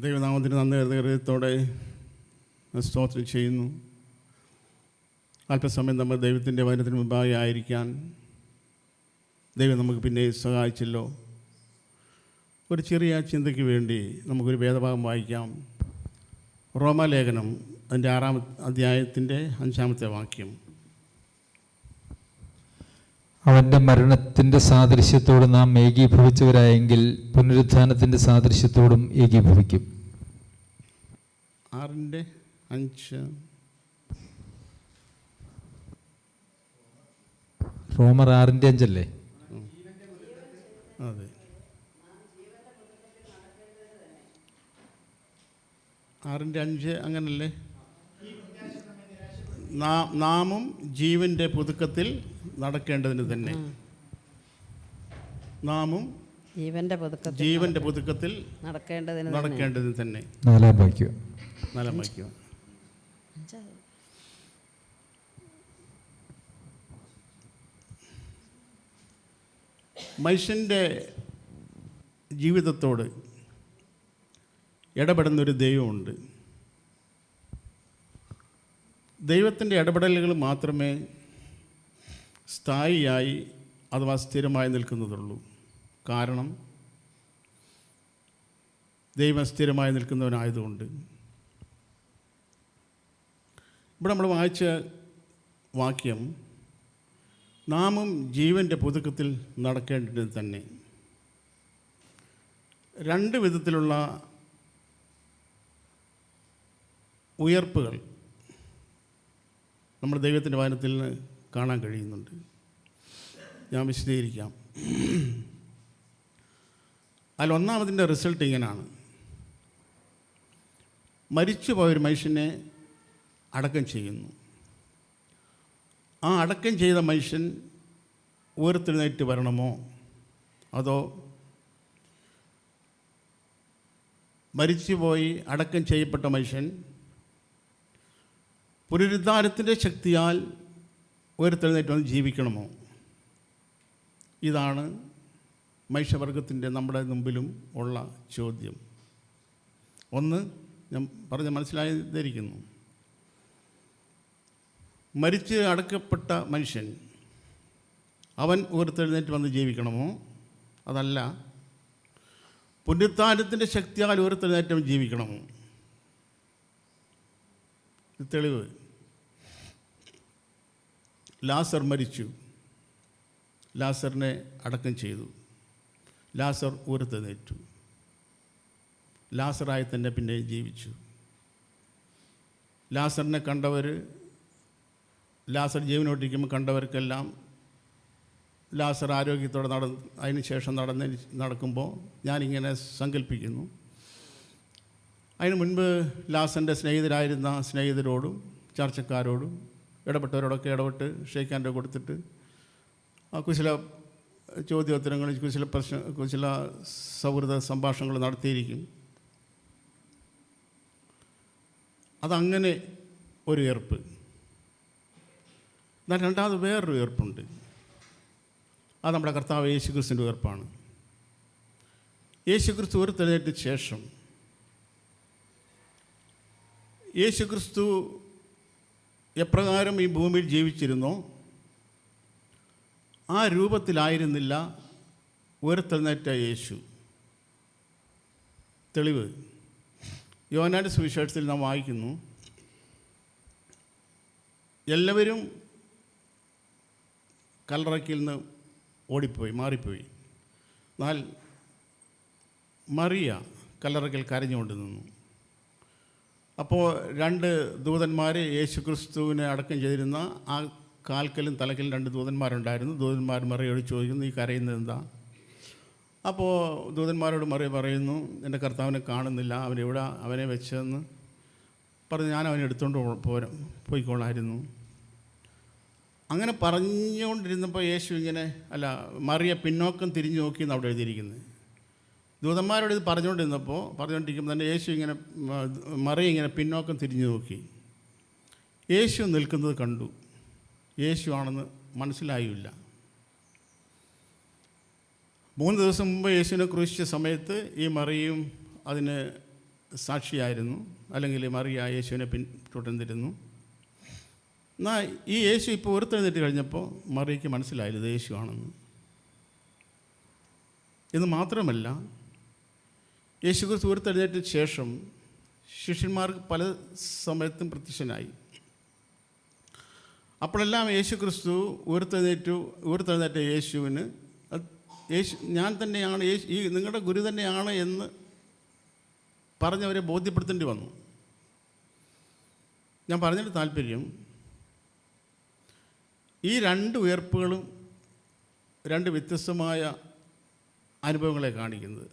ദൈവനാമത്തിന് നന്ദി ഹൃദയത്തോടെ സ്തോത്രം ചെയ്യുന്നു. അല്പസമയം നമ്മൾ ദൈവത്തിൻ്റെ വചനത്തിന് മുമ്പാകെ ആയിരിക്കാൻ ദൈവം നമുക്ക് പിന്നെ സഹായിച്ചല്ലോ. ഒരു ചെറിയ ചിന്തയ്ക്ക് വേണ്ടി നമുക്കൊരു വേദഭാഗം വായിക്കാം. റോമാലേഖനം അതിൻ്റെ 6-ാം അധ്യായത്തിൻ്റെ 5-ാമത്തെ വാക്യം. അവൻ്റെ മരണത്തിൻ്റെ സാദൃശ്യത്തോട് നാം ഏകീഭവിച്ചവരായെങ്കിൽ പുനരുത്ഥാനത്തിൻ്റെ സാദൃശ്യത്തോടും ഏകീഭവിക്കും. 6:5 റോമർ 6:5 അല്ലേ? അതെ, 6:5 അങ്ങനല്ലേ? നാമും ജീവൻ്റെ പുതുക്കത്തിൽ നടക്കേണ്ടതിന് തന്നെ. നാമും ജീവൻ്റെ പുതുക്കത്തിൽ നടക്കേണ്ടതിന് തന്നെ. 4-ാം വാക്യം. മനുഷ്യൻ്റെ ജീവിതത്തോട് ഇടപെടുന്നൊരു ദൈവമുണ്ട്. ദൈവത്തിൻ്റെ ഇടപെടലുകൾ മാത്രമേ സ്ഥായിയായി അഥവാ സ്ഥിരമായി നിൽക്കുന്നതുള്ളൂ. കാരണം ദൈവം സ്ഥിരമായി നിൽക്കുന്നവനായതുകൊണ്ട്. ഇവിടെ നമ്മൾ വായിച്ച വാക്യം, നാമും ജീവൻ്റെ പുതുക്കത്തിൽ നടക്കേണ്ടത് തന്നെ. 2 വിധത്തിലുള്ള ഉയർപ്പുകൾ നമ്മുടെ ദൈവത്തിൻ്റെ വചനത്തിൽ കാണാൻ കഴിയുന്നുണ്ട്. ഞാൻ വിശദീകരിക്കാം. അതിൽ ഒന്നാമതിൻ്റെ റിസൾട്ട് ഇങ്ങനെയാണ്: മരിച്ചുപോയൊരു മനുഷ്യനെ അടക്കം ചെയ്യുന്നു. ആ അടക്കം ചെയ്ത മനുഷ്യൻ ഉയർത്തെഴുന്നേറ്റ് വരണമോ, അതോ മരിച്ചുപോയി അടക്കം ചെയ്യപ്പെട്ട മനുഷ്യൻ പുനരുദ്ധാനത്തിൻ്റെ ശക്തിയാൽ ഉയർത്തെഴുന്നേറ്റ് വന്ന് ജീവിക്കണമോ? ഇതാണ് മനുഷ്യവർഗത്തിൻ്റെ നമ്മുടെ മുമ്പിലും ഉള്ള ചോദ്യം. ഒന്ന് ഞാൻ പറഞ്ഞ് മനസ്സിലായിരിക്കുന്നു. മരിച്ച് അടക്കപ്പെട്ട മനുഷ്യൻ അവൻ ഉയർത്തെഴുന്നേറ്റ് വന്ന് ജീവിക്കണമോ, അതല്ല പുനരുത്ഥാനത്തിൻ്റെ ശക്തിയാൽ ഉയർത്തെഴുന്നേറ്റ് ജീവിക്കണമോ? തെളിവ്: ലാസർ മരിച്ചു, ലാസറിനെ അടക്കം ചെയ്തു, ലാസർ ഉയർത്തെഴുന്നേറ്റു, ലാസറായി തന്നെ പിന്നെ ജീവിച്ചു. ലാസറിനെ കണ്ടവർ, ലാസർ ജീവനോട്ടിരിക്കുമ്പോൾ കണ്ടവർക്കെല്ലാം ലാസർ ആരോഗ്യത്തോടെ അതിന് ശേഷം നടക്കുമ്പോൾ ഞാനിങ്ങനെ സങ്കല്പിക്കുന്നു, അതിന് മുൻപ് ലാസറിൻ്റെ സ്നേഹിതരായിരുന്ന സ്നേഹിതരോടും ചർച്ചക്കാരോടും ഇടപെട്ടവരോടൊക്കെ ഇടപെട്ട് ഷെയ്ക്കാൻ്റെ കൊടുത്തിട്ട് കുശല ചോദ്യോത്തരങ്ങൾ, കുശല സൗഹൃദ സംഭാഷണങ്ങൾ നടത്തിയിരിക്കും. അതങ്ങനെ ഒരു ഉയർപ്പ്. എന്നാൽ രണ്ടാമത് വേറൊരു ഉയർപ്പുണ്ട്. അത് നമ്മുടെ കർത്താവ് യേശുക്രിസ്തുവിൻ്റെ ഉയർപ്പാണ്. യേശുക്രിസ്തു ഉയർത്തെഴുന്നേറ്റ ശേഷം യേശുക്രിസ്തു എപ്രകാരം ഈ ഭൂമിയിൽ ജീവിച്ചിരുന്നോ ആ രൂപത്തിലായിരുന്നില്ല ഉയർത്തെഴുന്നേറ്റ യേശു. തെളിവ്: യോഹന്നാന്റെ സുവിശേഷത്തിൽ നാം വായിക്കുന്നു, എല്ലാവരും കല്ലറയ്ക്കിൽ നിന്ന് മാറിപ്പോയി. എന്നാൽ മറിയ കല്ലറയ്ക്കൽ കരഞ്ഞുകൊണ്ട് നിന്നു. അപ്പോൾ 2 ദൂതന്മാർ യേശുക്രിസ്തുവിനെ അടക്കം ചെയ്തിരുന്ന ആ കാൽക്കലും തലക്കലും 2 ദൂതന്മാരുണ്ടായിരുന്നു. ദൂതന്മാർ മറിയോട് ചോദിക്കുന്നു, ഈ കരയുന്നത് എന്താ? അപ്പോൾ ദൂതന്മാരോട് മറിയ പറയുന്നു, എൻ്റെ കർത്താവിനെ കാണുന്നില്ല, അവനെ വെച്ചെന്ന് പറഞ്ഞ് ഞാൻ അവനെ എടുത്തുകൊണ്ട് പോയിക്കോളായിരുന്നു. അങ്ങനെ പറഞ്ഞുകൊണ്ടിരുന്നപ്പോൾ യേശു മറിയ പിന്നോക്കം തിരിഞ്ഞു നോക്കിയെന്ന് അവിടെ എഴുതിയിരിക്കുന്നത്. ദൂതന്മാരോട് ഇത് പറഞ്ഞുകൊണ്ടിരിക്കുമ്പോൾ തന്നെ യേശു മറിയ പിന്നോക്കം തിരിഞ്ഞു നോക്കി. യേശു നിൽക്കുന്നത് കണ്ടു. യേശു ആണെന്ന് മനസ്സിലായില്ല. 3 ദിവസം മുമ്പ് യേശുവിനെ ക്രൂശിച്ച സമയത്ത് ഈ മറിയയും അതിന് സാക്ഷിയായിരുന്നു, അല്ലെങ്കിൽ മറിയ യേശുവിനെ പിന്തുടർന്നിരുന്നു. എന്നാൽ ഈ യേശു ഇപ്പോൾ ഉയർത്തെഴുന്നേറ്റ് കഴിഞ്ഞപ്പോൾ മറിയയ്ക്ക് മനസ്സിലായില്ല ഇത് യേശു ആണെന്ന്. ഇത് മാത്രമല്ല, യേശു ക്രിസ്തു ഉയർത്തെഴുന്നേറ്റ ശേഷം ശിഷ്യന്മാർക്ക് പല സമയത്തും അപ്പോഴെല്ലാം യേശു ക്രിസ്തു ഉയർത്തെഴുന്നേറ്റ യേശുവിന് ഞാൻ തന്നെയാണ്, ഈ നിങ്ങളുടെ ഗുരു തന്നെയാണ് എന്ന് പറഞ്ഞവരെ ബോധ്യപ്പെടുത്തേണ്ടി വന്നു. ഞാൻ പറഞ്ഞതിൻ്റെ താല്പര്യം, ഈ രണ്ട് ഉയർപ്പുകളും രണ്ട് വ്യത്യസ്തമായ അനുഭവങ്ങളെ കാണിക്കുന്നത്.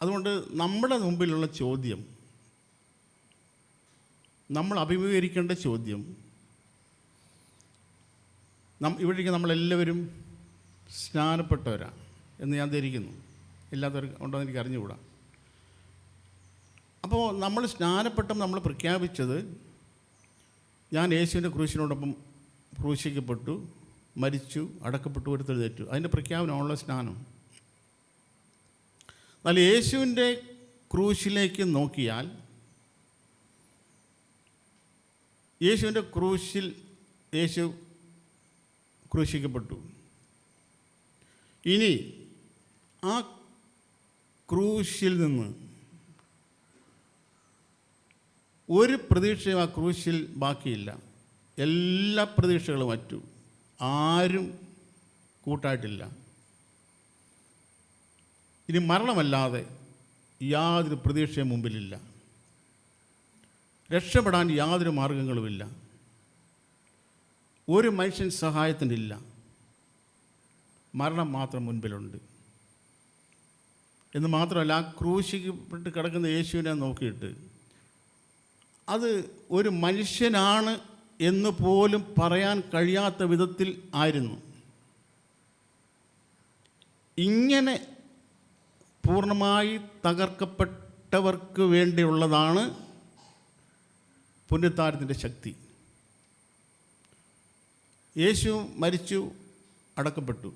അതുകൊണ്ട് നമ്മുടെ മുമ്പിലുള്ള ചോദ്യം, നമ്മൾ അഭിമുഖീകരിക്കേണ്ട ചോദ്യം, ഇവിടേക്ക് നമ്മളെല്ലാവരും സ്നാനപ്പെട്ടവരാണ് എന്ന് ഞാൻ ധരിക്കുന്നു. എല്ലാത്തവരും ഉണ്ടോ എന്ന് എനിക്ക് അറിഞ്ഞുകൂടാ. അപ്പോൾ നമ്മൾ സ്നാനപ്പെട്ടപ്പോൾ നമ്മൾ പ്രഖ്യാപിച്ചത്, ഞാൻ യേശുവിൻ്റെ ക്രൂശിനോടൊപ്പം ക്രൂശിക്കപ്പെട്ടു, മരിച്ചു, അടക്കപ്പെട്ടു, ഉയർത്തെഴുന്നേറ്റു. അതിൻ്റെ പ്രഖ്യാപനമുള്ള സ്നാനം. എന്നാൽ യേശുവിൻ്റെ ക്രൂശിലേക്ക് നോക്കിയാൽ, യേശുവിൻ്റെ ക്രൂശിൽ യേശു ക്രൂശിക്കപ്പെട്ടു. ഇനി ആ ക്രൂശിൽ നിന്ന് ഒരു പ്രതീക്ഷയും ആ ക്രൂശിൽ ബാക്കിയില്ല. എല്ലാ പ്രതീക്ഷകളും അറ്റു. ആരും കൂട്ടായിട്ടില്ല. ഇനി മരണമല്ലാതെ യാതൊരു പ്രതീക്ഷയും മുമ്പിലില്ല. രക്ഷപ്പെടാൻ യാതൊരു മാർഗങ്ങളുമില്ല. ഒരു മനുഷ്യൻ സഹായത്തിനില്ല. മരണം മാത്രം മുൻപിലുണ്ട്. എന്ന് മാത്രമല്ല, ആ ക്രൂശിക്കപ്പെട്ട് കിടക്കുന്ന യേശുവിനെ നോക്കിയിട്ട് അത് ഒരു മനുഷ്യനാണ് എന്ന് പോലും പറയാൻ കഴിയാത്ത വിധത്തിൽ ആയിരുന്നു. ഇങ്ങനെ പൂർണ്ണമായി തകർക്കപ്പെട്ടവർക്ക് വേണ്ടിയുള്ളതാണ് പുനരുത്ഥാനത്തിൻ്റെ ശക്തി. യേശു മരിച്ചു, അടക്കപ്പെട്ടു.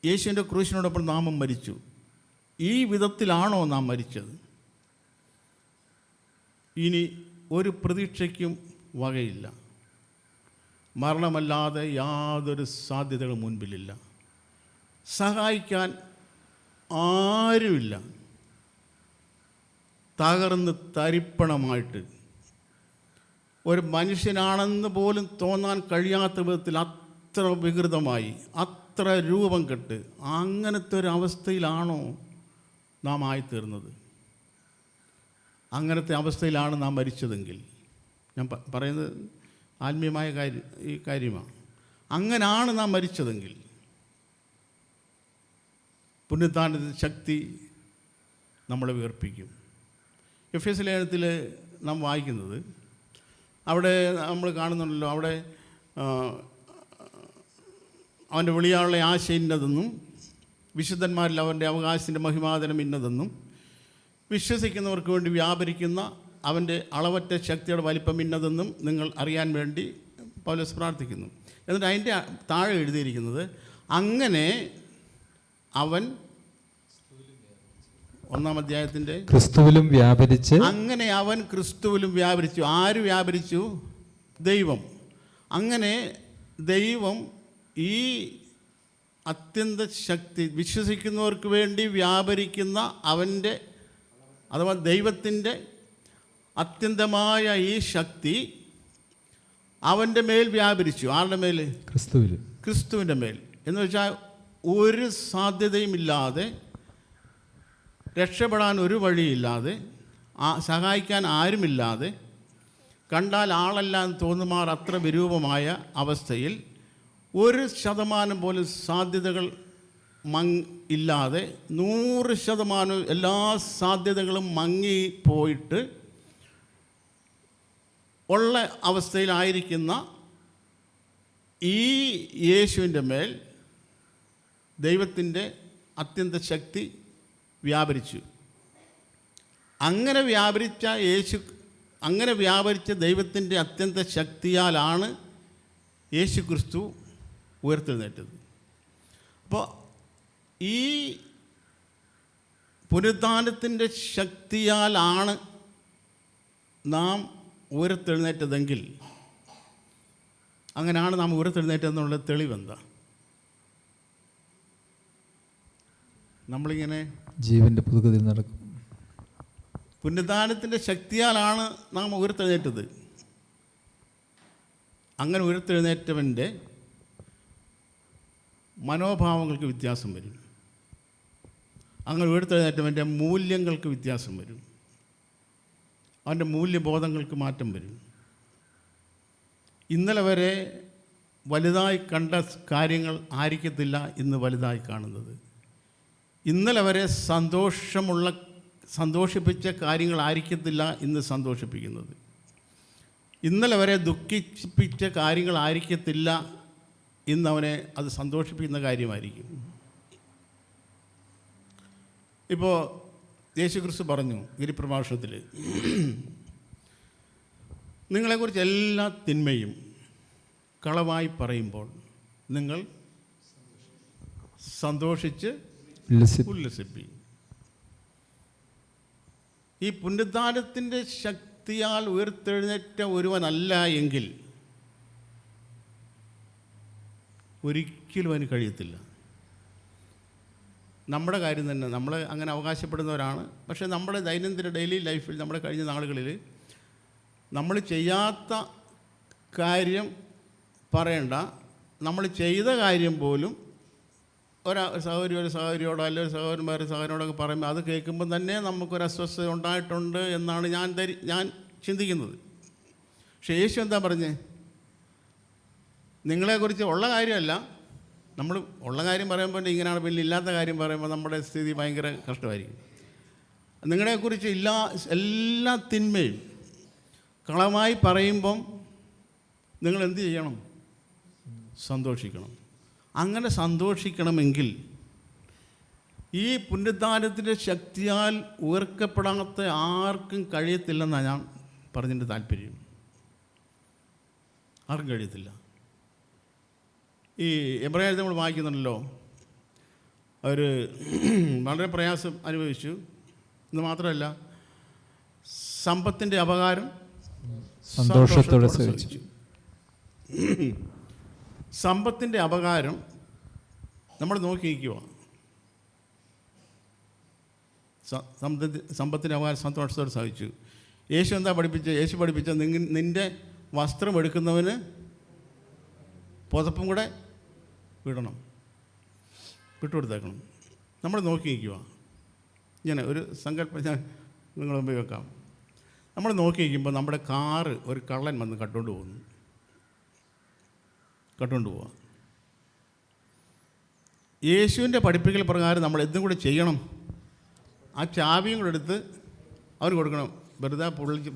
യേശുവിൻ്റെ ക്രൂശിനോടൊപ്പം നാമും മരിച്ചു. ഈ വിധത്തിലാണോ നാം മരിച്ചത്? ഇനി ഒരു പ്രതീക്ഷയ്ക്കും വകയില്ല. മരണമല്ലാതെ യാതൊരു സാധ്യതകളും മുൻപിലില്ല. സഹായിക്കാൻ ആരുമില്ല. തകർന്ന് തരിപ്പണമായിട്ട്, ഒരു മനുഷ്യനാണെന്ന് പോലും തോന്നാൻ കഴിയാത്ത വിധത്തിൽ അത്ര വികൃതമായി, അത്ര രൂപം കെട്ട്, അങ്ങനത്തെ ഒരു അവസ്ഥയിലാണോ നാം ആയിത്തീർന്നത്? അങ്ങനത്തെ അവസ്ഥയിലാണ് നാം മരിച്ചതെങ്കിൽ, ഞാൻ പറയുന്നത് ആത്മീയമായ കാര്യമാണ്. അങ്ങനാണ് നാം മരിച്ചതെങ്കിൽ പുനരുത്ഥാനത്തിൻ്റെ ശക്തി നമ്മളെ ഉയർപ്പിക്കും. എഫേസ്യ ലേഖനത്തിൽ നാം വായിക്കുന്നത്, അവിടെ നമ്മൾ കാണുന്നുണ്ടല്ലോ, അവിടെ അവൻ്റെ വിളിയാളുടെ ആശ ഇന്നതെന്നും വിശുദ്ധന്മാരിൽ അവൻ്റെ അവകാശത്തിൻ്റെ മഹിമാതനം ഇന്നതെന്നും വിശ്വസിക്കുന്നവർക്ക് വേണ്ടി വ്യാപരിക്കുന്ന അവൻ്റെ അളവറ്റ ശക്തിയുടെ വലിപ്പം ഇന്നതെന്നും നിങ്ങൾ അറിയാൻ വേണ്ടി പൗലോസ് പ്രാർത്ഥിക്കുന്നു. എന്നിട്ട് അതിൻ്റെ താഴെ എഴുതിയിരിക്കുന്നത്, അങ്ങനെ അവൻ 1-ാം അധ്യായത്തിൻ്റെ ക്രിസ്തുവിലും വ്യാപരിച്ച്, അങ്ങനെ അവൻ ക്രിസ്തുവിലും വ്യാപരിച്ചു. ആര് വ്യാപരിച്ചു? ദൈവം. അങ്ങനെ ദൈവം ഈ അത്യന്ത ശക്തി, വിശ്വസിക്കുന്നവർക്ക് വേണ്ടി വ്യാപരിക്കുന്ന അവൻ്റെ, അഥവാ ദൈവത്തിൻ്റെ അത്യന്തമായ ഈ ശക്തി അവൻ്റെ മേൽ വ്യാപരിച്ചു. ആരുടെ മേൽ? ക്രിസ്തുവിൻ്റെ മേൽ. എന്ന് വെച്ചാൽ ഒരു സാധ്യതയുമില്ലാതെ, രക്ഷപ്പെടാൻ ഒരു വഴിയില്ലാതെ, സഹായിക്കാൻ ആരുമില്ലാതെ, കണ്ടാൽ ആളല്ല എന്ന് തോന്നുമാർ അത്ര വിരൂപമായ അവസ്ഥയിൽ 1% പോലും സാധ്യതകൾ ഇല്ലാതെ 100% എല്ലാ സാധ്യതകളും മങ്ങിപ്പോയിട്ട് ഉള്ള അവസ്ഥയിലായിരിക്കുന്ന ഈ യേശുവിൻ്റെ മേൽ ദൈവത്തിൻ്റെ അത്യന്ത ശക്തി വ്യാപരിച്ചു. അങ്ങനെ വ്യാപരിച്ച ദൈവത്തിൻ്റെ അത്യന്ത ശക്തിയാലാണ് യേശു ക്രിസ്തു ഉയർത്തെഴുന്നേറ്റത്. അപ്പോൾ ഈ പുനരുത്ഥാനത്തിൻ്റെ ശക്തിയാലാണ് നാം ഉയർത്തെഴുന്നേറ്റതെങ്കിൽ, അങ്ങനെയാണ് നാം ഉയർത്തെഴുന്നേറ്റതെന്നുള്ള തെളിവെന്താ? നമ്മളിങ്ങനെ ജീവൻ്റെ പുതുകതിൽ നടക്കും. പുനരുത്ഥാനത്തിൻ്റെ ശക്തിയാലാണ് നാം ഉയർത്തെഴുന്നേറ്റത്. അങ്ങനെ ഉയർത്തെഴുന്നേറ്റവൻ്റെ മനോഭാവങ്ങൾക്ക് വ്യത്യാസം വരും. അങ്ങനെ ഉയർത്തെഴുന്നേറ്റവൻ്റെ മൂല്യങ്ങൾക്ക് വ്യത്യാസം വരും. അവൻ്റെ മൂല്യബോധങ്ങൾക്ക് മാറ്റം വരും. ഇന്നലെ വരെ വലുതായി കണ്ട കാര്യങ്ങൾ ആയിരിക്കത്തില്ല ഇന്ന് വലുതായി കാണുന്നത്. ഇന്നലെ വരെ സന്തോഷിപ്പിച്ച കാര്യങ്ങളായിരിക്കത്തില്ല ഇന്ന് സന്തോഷിപ്പിക്കുന്നത്. ഇന്നലെ വരെ ദുഃഖിപ്പിച്ച കാര്യങ്ങളായിരിക്കത്തില്ല ഇന്ന് അവനെ അത് സന്തോഷിപ്പിക്കുന്ന കാര്യമായിരിക്കും. ഇപ്പോൾ യേശുക്രിസ്തു പറഞ്ഞു ഗിരിപ്രഭാഷണത്തിൽ, നിങ്ങളെക്കുറിച്ച് എല്ലാ തിന്മയും കളവായി പറയുമ്പോൾ നിങ്ങൾ സന്തോഷിച്ച് ഉല്ലസിപ്പിക്കും. ഈ പുനരുത്ഥാനത്തിൻ്റെ ശക്തിയാൽ ഉയർത്തെഴുന്നേറ്റ ഒരുവനല്ല എങ്കിൽ ഒരിക്കലും അവന് കഴിയത്തില്ല. നമ്മുടെ കാര്യം തന്നെ നമ്മൾ അങ്ങനെ അവകാശപ്പെടുന്നവരാണ്. പക്ഷേ നമ്മുടെ ദൈനംദിന ഡെയിലി ലൈഫിൽ, നമ്മുടെ കഴിഞ്ഞ നാളുകളിൽ നമ്മൾ ചെയ്യാത്ത കാര്യം പറയണ്ട, നമ്മൾ ചെയ്ത കാര്യം പോലും ഒരു സഹോദരിയോടോ അല്ലെങ്കിൽ സഹോദരന്മാരോടൊക്കെ പറയുമ്പോൾ അത് കേൾക്കുമ്പോൾ തന്നെ നമുക്കൊരു അസ്വസ്ഥത ഉണ്ടായിട്ടുണ്ട് എന്നാണ് ഞാൻ ചിന്തിക്കുന്നത്. പക്ഷേ യേശു എന്താ പറഞ്ഞേ? നിങ്ങളെക്കുറിച്ച് ഉള്ള കാര്യമല്ല, നമ്മൾ ഉള്ള കാര്യം പറയുമ്പോൾ ഇങ്ങനെയാണ്, പിന്നെ ഇല്ലാത്ത കാര്യം പറയുമ്പോൾ നമ്മുടെ സ്ഥിതി ഭയങ്കര കഷ്ടമായിരിക്കും. നിങ്ങളെക്കുറിച്ച് എല്ലാ തിന്മയും കളമായി പറയുമ്പം നിങ്ങൾ എന്ത് ചെയ്യണം? സന്തോഷിക്കണം. അങ്ങനെ സന്തോഷിക്കണമെങ്കിൽ ഈ പുനരുത്ഥാനത്തിൻ്റെ ശക്തിയാൽ ഉയർക്കപ്പെടാത്ത ആർക്കും കഴിയത്തില്ലെന്നാണ് ഞാൻ പറഞ്ഞതിൻ്റെ താല്പര്യം. ആർക്കും കഴിയത്തില്ല. ഈ എബ്രായത്തിൽ നമ്മൾ വായിക്കുന്നുണ്ടല്ലോ, അവർ വളരെ പ്രയാസം അനുഭവിച്ചു എന്ന് മാത്രമല്ല, സമ്പത്തിൻ്റെ അപകാരം സന്തോഷത്തോടെ സഹിച്ചു. സമ്പത്തിൻ്റെ അപകാരം നമ്മൾ നോക്കി നിൽക്കുക. സമ്പത്തിൻ്റെ അപകാരം സന്തോഷത്തോടെ സഹിച്ചു. യേശു എന്താ പഠിപ്പിച്ചത്? യേശു പഠിപ്പിച്ച നിൻ്റെ വസ്ത്രം എടുക്കുന്നവന് പുതപ്പും കൂടെ വിട്ടുകൊടുത്തേക്കണം. നമ്മൾ നോക്കി നിൽക്കുക. ഇങ്ങനെ ഒരു സങ്കല്പം ഞാൻ നിങ്ങൾ മുമ്പിൽ വെക്കാം. നമ്മൾ നോക്കി നിൽക്കുമ്പോൾ നമ്മുടെ കാറ് ഒരു കള്ളൻ വന്ന് കട്ടുകൊണ്ട് പോവുക. യേശുവിൻ്റെ പഠിപ്പിക്കൽ പ്രകാരം നമ്മൾ എന്തും കൂടെ ചെയ്യണം. ആ ചാവിയും കൂടെ എടുത്ത് അവന് കൊടുക്കണം. വെറുതെ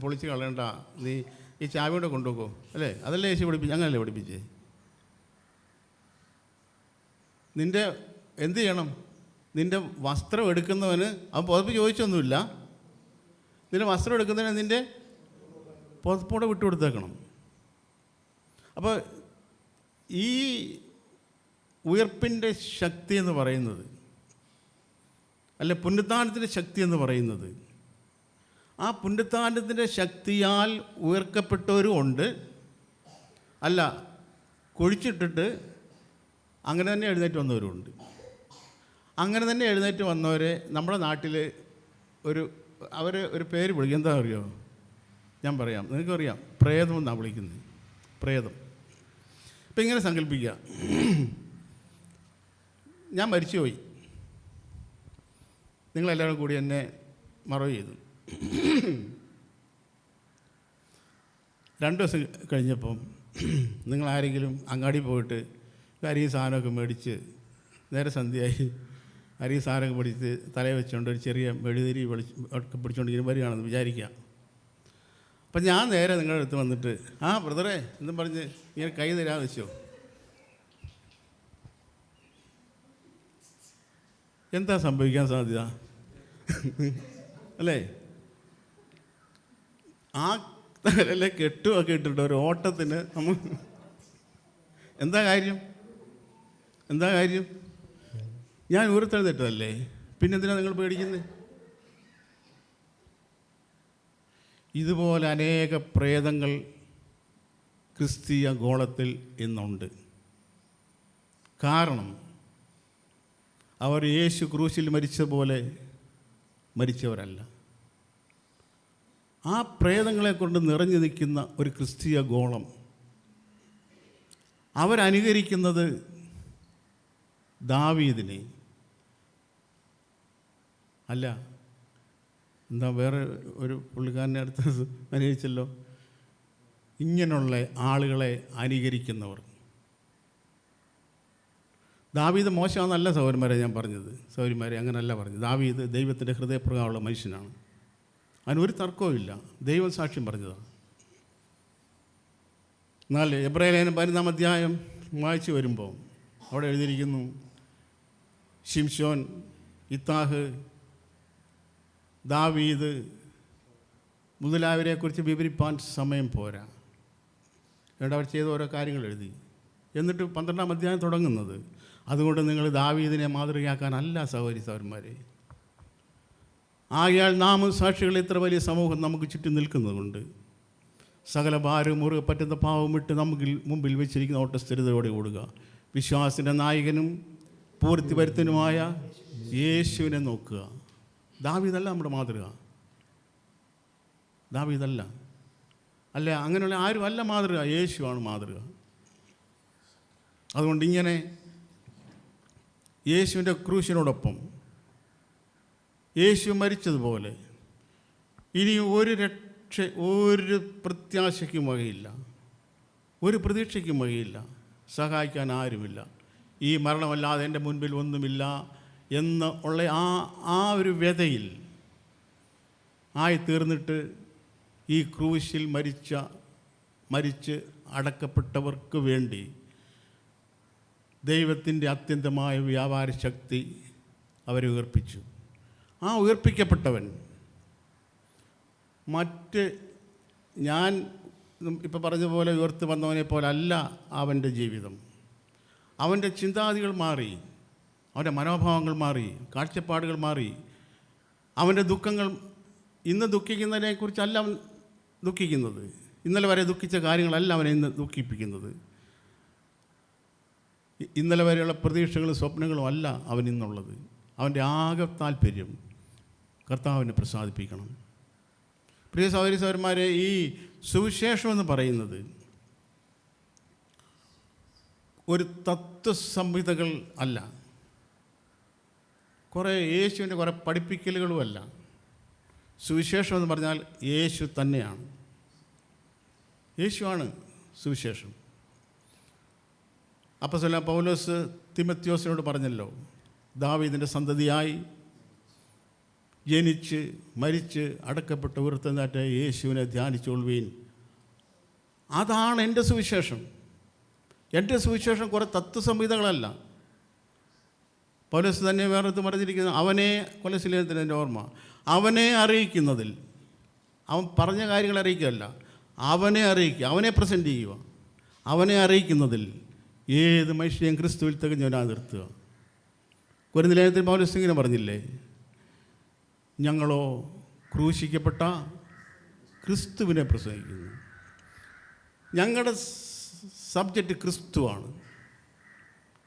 പൊളിച്ച് കളയണ്ട, നീ ഈ ചാവി കൂടെ കൊണ്ടുപോക്കോ, അല്ലേ? അതല്ലേ യേശു പഠിപ്പിച്ച്? അങ്ങനല്ലേ പഠിപ്പിച്ചേ? നിൻ്റെ എന്ത് ചെയ്യണം? നിൻ്റെ വസ്ത്രം എടുക്കുന്നവന് അവൻ പുതപ്പ് ചോദിച്ചൊന്നുമില്ല. നിൻ്റെ വസ്ത്രം എടുക്കുന്നതിന് നിൻ്റെ പുതപ്പോടെ വിട്ടുകൊടുത്തേക്കണം. അപ്പോൾ ഈ ഉയർപ്പിൻ്റെ ശക്തി എന്ന് പറയുന്നത്, അല്ലെ പുനരുത്ഥാനത്തിൻ്റെ ശക്തി എന്ന് പറയുന്നത്, ആ പുനരുത്ഥാനത്തിൻ്റെ ശക്തിയാൽ ഉയർക്കപ്പെട്ടവരും ഉണ്ട്, അല്ല കുഴിച്ചിട്ടിട്ട് അങ്ങനെ തന്നെ എഴുന്നേറ്റ് വന്നവരുമുണ്ട്. അങ്ങനെ തന്നെ എഴുന്നേറ്റ് വന്നവരെ നമ്മുടെ നാട്ടിൽ ഒരു പേര് വിളിക്കും. എന്താ അറിയോ? ഞാൻ പറയാം, നിങ്ങൾക്കറിയാം. പ്രേതം എന്നാണ് വിളിക്കുന്നത്. പ്രേതം. ഇപ്പം ഇങ്ങനെ സങ്കല്പിക്കുക, ഞാൻ മരിച്ചുപോയി, നിങ്ങളെല്ലാവരും കൂടി എന്നെ മറവ് ചെയ്തു. 2 ദിവസം കഴിഞ്ഞപ്പം നിങ്ങളാരെങ്കിലും അങ്ങാടി പോയിട്ട് അരി സാധനമൊക്കെ മേടിച്ച്, നേരെ സന്ധ്യയായി അരി സാധനമൊക്കെ പിടിച്ച് തലയിൽ വെച്ചുകൊണ്ട് ഒരു ചെറിയ മെഴുതിരി ഒക്കെ പിടിച്ചുകൊണ്ട് ഇങ്ങനെ വരികയാണെന്ന് വിചാരിക്കുക. അപ്പം ഞാൻ നേരെ നിങ്ങളുടെ അടുത്ത് വന്നിട്ട്, ബ്രദറെ എന്നും പറഞ്ഞ് ഇങ്ങനെ കൈ തരാതെ വെച്ചോ, എന്താ സംഭവിക്കാൻ സാധ്യത? അല്ലേ? ആ തലയിലെ കെട്ടുമൊക്കെ ഇട്ടിട്ട് ഒരു ഓട്ടത്തിന് നമ്മൾ എന്താ കാര്യം? ഞാൻ ഉയർത്തെഴുന്നേറ്റതല്ലേ, പിന്നെന്തിനാണ് നിങ്ങൾ പേടിക്കുന്നത്? ഇതുപോലെ അനേക പ്രേതങ്ങൾ ക്രിസ്തീയ ഗോളത്തിൽ ഇന്നുണ്ട്. കാരണം അവർ യേശു ക്രൂശിൽ മരിച്ചതുപോലെ മരിച്ചവരല്ല. ആ പ്രേതങ്ങളെ കൊണ്ട് നിറഞ്ഞു നിൽക്കുന്ന ഒരു ക്രിസ്തീയ ഗോളം അവരനുകരിക്കുന്നത് ദാവീദിനെ അല്ല. എന്താ വേറെ ഒരു പുള്ളിക്കാരനെ അടുത്ത് അനുകരിച്ചല്ലോ, ഇങ്ങനെയുള്ള ആളുകളെ അനുകരിക്കുന്നവർ. ദാവീദ് മോശമെന്നല്ല സഹോദരന്മാരെ ഞാൻ പറഞ്ഞത്, സഹോദരിമാരെ അങ്ങനെയല്ല പറഞ്ഞത്. ദാവീദ് ദൈവത്തിൻ്റെ ഹൃദയപ്രകാരമുള്ള മനുഷ്യനാണ്, അതിനൊരു തർക്കവുമില്ല, ദൈവം സാക്ഷ്യം പറഞ്ഞതാണ്. എന്നാൽ എബ്രായലേഖനം 15-ാം അധ്യായം വായിച്ചു വരുമ്പോൾ അവിടെ എഴുതിയിരിക്കുന്നു, ശിംശോൻ, ഇത്താഹ്, ദാവീദ് മുതലായവരെക്കുറിച്ച് വിവരിപ്പാൻ സമയം പോരാ. എന്നിട്ട് അവർ ചെയ്ത ഓരോ കാര്യങ്ങൾ എഴുതി. എന്നിട്ട് 12-ാം അധ്യായം തുടങ്ങുന്നത്, അതുകൊണ്ട് നിങ്ങൾ ദാവീദിനെ മാതൃകയാക്കാനല്ല സഹോദരന്മാരെ, ആകയാൽ നാമും സാക്ഷികൾ ഇത്ര വലിയ സമൂഹം നമുക്ക് ചുറ്റും നിൽക്കുന്നതുകൊണ്ട് സകല ഭാരവും മുറുകെ പറ്റുന്ന പാവം വിട്ട് നമുക്ക് മുമ്പിൽ വെച്ചിരിക്കുന്ന ഓട്ട സ്ഥിരതയോടെ ഓടുക. വിശ്വാസത്തിൻ്റെ നായകനും പൂർത്തി വരുത്തനുമായ യേശുവിനെ നോക്കുക. ദാവീദല്ല നമ്മുടെ മാതൃക, ദാവീദല്ല, അല്ല, അങ്ങനെയുള്ള ആരും അല്ല മാതൃക, യേശുവാണ് മാതൃക. അതുകൊണ്ട് ഇങ്ങനെ യേശുവിൻ്റെ ക്രൂശിനോടൊപ്പം യേശു മരിച്ചതുപോലെ ഇനി ഒരു പ്രത്യാശയ്ക്കും വകയില്ല, ഒരു പ്രതീക്ഷയ്ക്കും വകയില്ല, സഹായിക്കാൻ ആരുമില്ല, ഈ മരണമല്ലാതെ എൻ്റെ മുൻപിൽ ഒന്നുമില്ല എന്ന് ഉള്ള ആ ഒരു വ്യതയിൽ ആയിത്തീർന്നിട്ട് ഈ ക്രൂശിൽ മരിച്ച് അടക്കപ്പെട്ടവർക്ക് വേണ്ടി ദൈവത്തിൻ്റെ അത്യന്തമായ വ്യാപാര ശക്തി അവരെ ഉയർപ്പിച്ചു. ആ ഉയർപ്പിക്കപ്പെട്ടവൻ ഞാൻ ഇപ്പോൾ പറഞ്ഞ പോലെ ഉയർത്തി വന്നവനെ പോലെ അല്ല അവൻ്റെ ജീവിതം. അവൻ്റെ ചിന്താഗതികൾ മാറി, അവൻ്റെ മനോഭാവങ്ങൾ മാറി, കാഴ്ചപ്പാടുകൾ മാറി. അവൻ്റെ ദുഃഖങ്ങൾ ഇന്ന് ദുഃഖിക്കുന്നതിനെക്കുറിച്ചല്ല അവൻ ദുഃഖിക്കുന്നത്, ഇന്നലെ വരെ ദുഃഖിച്ച കാര്യങ്ങളല്ല അവനെ ഇന്ന് ദുഃഖിപ്പിക്കുന്നത്. ഇന്നലെ വരെയുള്ള പ്രതീക്ഷകളും സ്വപ്നങ്ങളും അല്ല അവൻ ഇന്നുള്ളത്. അവൻ്റെ ആകെ താല്പര്യം കർത്താവിനെ പ്രസാദിപ്പിക്കണം. പ്രിയ സഹോദരി സഹോദരന്മാരെ, ഈ സുവിശേഷം എന്ന് പറയുന്നത് ഒരു തത്വസംഹിതകൾ അല്ല, യേശുവിൻ്റെ കുറേ പഠിപ്പിക്കലുകളുമല്ല. സുവിശേഷം എന്ന് പറഞ്ഞാൽ യേശു തന്നെയാണ്, യേശുവാണ് സുവിശേഷം. അപ്പോസ്തലനായ പൗലോസ് തിമോഥെയോസിനോട് പറഞ്ഞല്ലോ, ദാവീദിൻ്റെ സന്തതിയായി ജനിച്ച് മരിച്ച് അടക്കപ്പെട്ട് ഉയർത്തെഴുന്നേറ്റ യേശുവിനെ ധ്യാനിച്ചുകൊള്ളുവീൻ. അതാണ് എൻ്റെ സുവിശേഷം. എൻ്റെ സുവിശേഷം കുറേ തത്വസംഹിതകളല്ല. പൗലോസ് തന്നെ വേറെടുത്ത് പറഞ്ഞിരിക്കുന്നത്, അവനെ കൊലശീലത്തിൻ്റെ എൻ്റെ ഓർമ്മ, അവനെ അറിയിക്കുന്നതിൽ, അവൻ പറഞ്ഞ കാര്യങ്ങൾ അറിയിക്കുകയല്ല, അവനെ അറിയിക്കുക, അവനെ പ്രസൻറ്റ് ചെയ്യുക. അവനെ അറിയിക്കുന്നതിൽ ഏത് മനുഷ്യൻ ക്രിസ്തുവിൽ തികഞ്ഞവനാ നിർത്തുക. കൊരിന്ത്യർ ലേഖനത്തിൽ പൗലോസ് ഇങ്ങനെ പറഞ്ഞില്ലേ, ഞങ്ങളോ ക്രൂശിക്കപ്പെട്ട ക്രിസ്തുവിനെ പ്രസംഗിക്കുന്നു. ഞങ്ങളുടെ സബ്ജക്റ്റ് ക്രിസ്തുവാണ്,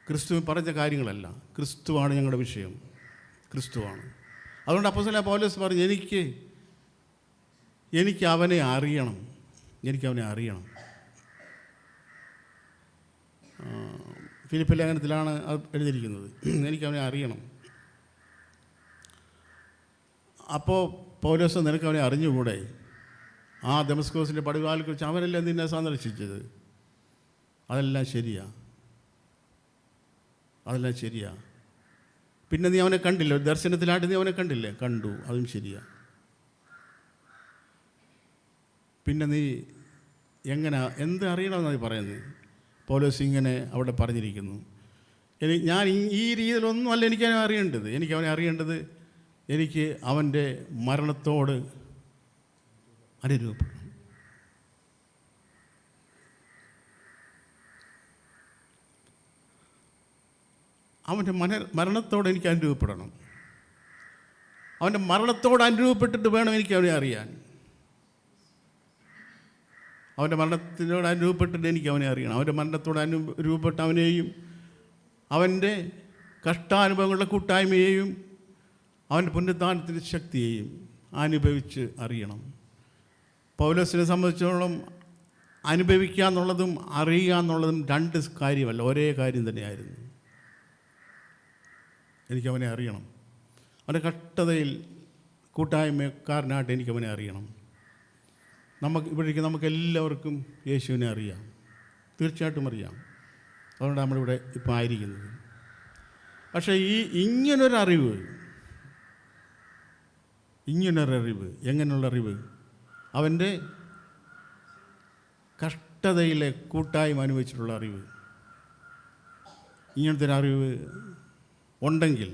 ക്രിസ്തു പറഞ്ഞ കാര്യങ്ങളല്ല, ക്രിസ്തുവാണ് ഞങ്ങളുടെ വിഷയം, ക്രിസ്തുവാണ്. അതുകൊണ്ട് അപ്പോസ്തലനായ പൗലോസ് പറഞ്ഞു, എനിക്ക് അവനെ അറിയണം, എനിക്കവനെ അറിയണം. ഫിലിപ്പിലെ ലേഖനത്തിലാണ് അത് എഴുതിയിരിക്കുന്നത്, എനിക്കവനെ അറിയണം. അപ്പോൾ പൗലോസ്, നിനക്കവനെ അറിഞ്ഞുകൂടെ? ആ ദമസ്കോസിൻ്റെ പടിവാതിൽ കുറിച്ച് അവനല്ലേ നിന്നെ സന്ദർശിച്ചത്. അതെല്ലാം ശരിയാ. പിന്നെ നീ അവനെ കണ്ടില്ല, ഒരു ദർശനത്തിലായിട്ട് നീ അവനെ കണ്ടില്ലേ? കണ്ടു, അതും ശരിയാ. പിന്നെ നീ എന്ത് അറിയണമെന്നാണ് പറയുന്നത്? പൗലോസ് ഇങ്ങനെ അവിടെ പറഞ്ഞിരിക്കുന്നു, ഞാൻ ഈ രീതിയിലൊന്നുമല്ല എനിക്കവനെ അറിയേണ്ടത്, എനിക്ക് അവൻ്റെ മരണത്തോട് അനുരൂപപ്പെടണം. അവൻ്റെ മരണത്തോട് എനിക്ക് അനുരൂപപ്പെടണം. അവൻ്റെ മരണത്തോട് അനുരൂപപ്പെട്ടിട്ട് വേണം എനിക്ക് അവനെ അറിയാൻ. അവൻ്റെ മരണത്തിനോട് അനുഭവപ്പെട്ടിട്ട് എനിക്ക് അവനെ അറിയണം. അവൻ്റെ മരണത്തോട് രൂപപ്പെട്ട അവനെയും അവൻ്റെ കഷ്ടാനുഭവങ്ങളുടെ കൂട്ടായ്മയെയും അവൻ്റെ പുനരുത്ഥാനത്തിൻ്റെ ശക്തിയെയും അനുഭവിച്ച് അറിയണം. പൗലോസിനെ സംബന്ധിച്ചിടത്തോളം അനുഭവിക്കുക എന്നുള്ളതും അറിയുക എന്നുള്ളതും രണ്ട് കാര്യമല്ല, ഒരേ കാര്യം തന്നെയായിരുന്നു. എനിക്കവനെ അറിയണം. അവൻ്റെ കഷ്ടതയിൽ കൂട്ടായ്മക്കാരനായിട്ട് എനിക്കവനെ അറിയണം. ഇവിടേക്ക് നമുക്കെല്ലാവർക്കും യേശുവിനെ അറിയാം, തീർച്ചയായിട്ടും അറിയാം. അതുകൊണ്ട് നമ്മളിവിടെ ഇപ്പോൾ ആയിരിക്കുന്നത്. പക്ഷേ ഇങ്ങനൊരറിവ് എങ്ങനെയുള്ള അറിവ്? അവൻ്റെ കഷ്ടതയിലെ കൂട്ടായ്മ അനുഭവിച്ചിട്ടുള്ള അറിവ്. ഇങ്ങനത്തെ ഒരു അറിവ് ഉണ്ടെങ്കിൽ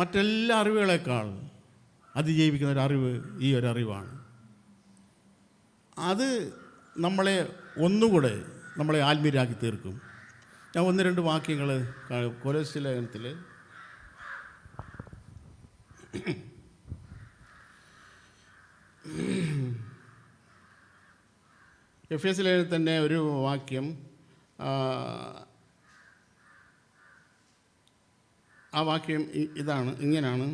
മറ്റെല്ലാ അറിവുകളെക്കാൾ അതിജീവിക്കുന്ന ഒരു അറിവ് ഈ ഒരു അറിവാണ്. അത് നമ്മളെ ആത്മീയരാക്കി തീർക്കും. ഞാൻ 1-2 വാക്യങ്ങൾ കൊലോസ്യ ലേഖനത്തിൽ എഫേസ്യ ലേഖനത്തിൽ തന്നെ ഒരു വാക്യം, ആ വാക്യം ഇങ്ങനെയാണ്: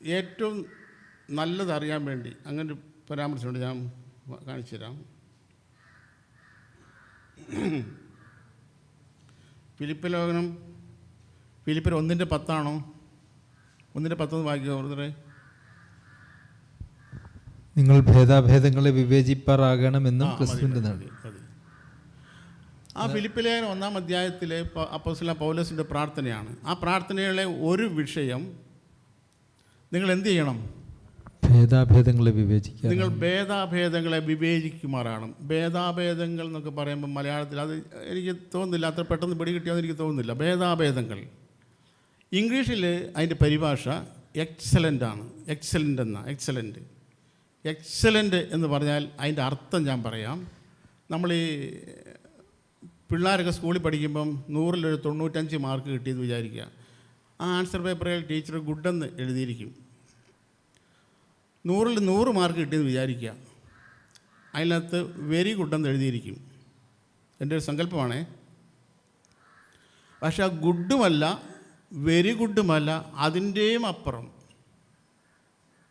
ഏറ്റവും നല്ലതറിയാൻ വേണ്ടി, അങ്ങനെ പരാമർശമുണ്ട്. ഞാൻ കാണിച്ചു തരാം. ഫിലിപ്പിയർ 1:10 1:10 വായിക്കുക ഓർഡറെ. നിങ്ങൾ ഭേദാഭേദങ്ങളെ വിവേചിപ്പാറാകണമെന്നും ക്രിസ്തുവിൻ്റെ നാട്. ആ ഫിലിപ്പിയർ 1-ാം അധ്യായത്തിലെ അപ്പോസ്തലൻ പൗലോസിൻ്റെ പ്രാർത്ഥനയാണ്. ആ പ്രാർത്ഥനയിലെ ഒരു വിഷയം, നിങ്ങൾ എന്ത് ചെയ്യണം? ഭേദാഭേദങ്ങളെ വിവേചിക്കുക. നിങ്ങൾ ഭേദാഭേദങ്ങളെ വിവേചിക്കുമാറാണ്. ഭേദാഭേദങ്ങൾ എന്നൊക്കെ പറയുമ്പോൾ മലയാളത്തിൽ അത് എനിക്ക് തോന്നുന്നില്ല, അത്ര പെട്ടെന്ന് പിടി കിട്ടിയാന്ന് എനിക്ക് തോന്നുന്നില്ല. ഭേദാഭേദങ്ങൾ ഇംഗ്ലീഷിൽ അതിൻ്റെ പരിഭാഷ എക്സലൻ്റ് ആണ്. എക്സലൻ്റ് എന്ന് പറഞ്ഞാൽ അതിൻ്റെ അർത്ഥം ഞാൻ പറയാം. നമ്മൾ ഈ പിള്ളേരൊക്കെ സ്കൂളിൽ പഠിക്കുമ്പം 100-ൽ 95 മാർക്ക് കിട്ടിയെന്ന് വിചാരിക്കുക. ആ ആൻസർ പേപ്പറിൽ ടീച്ചർ ഗുഡെന്ന് എഴുതിയിരിക്കും. 100-ൽ 100 മാർക്ക് കിട്ടിയെന്ന് വിചാരിക്കുക, അതിനകത്ത് വെരി ഗുഡെന്ന് എഴുതിയിരിക്കും. എൻ്റെ ഒരു സങ്കല്പമാണേ. പക്ഷെ ആ ഗുഡുമല്ല വെരി ഗുഡുമല്ല, അതിൻ്റെയും അപ്പുറം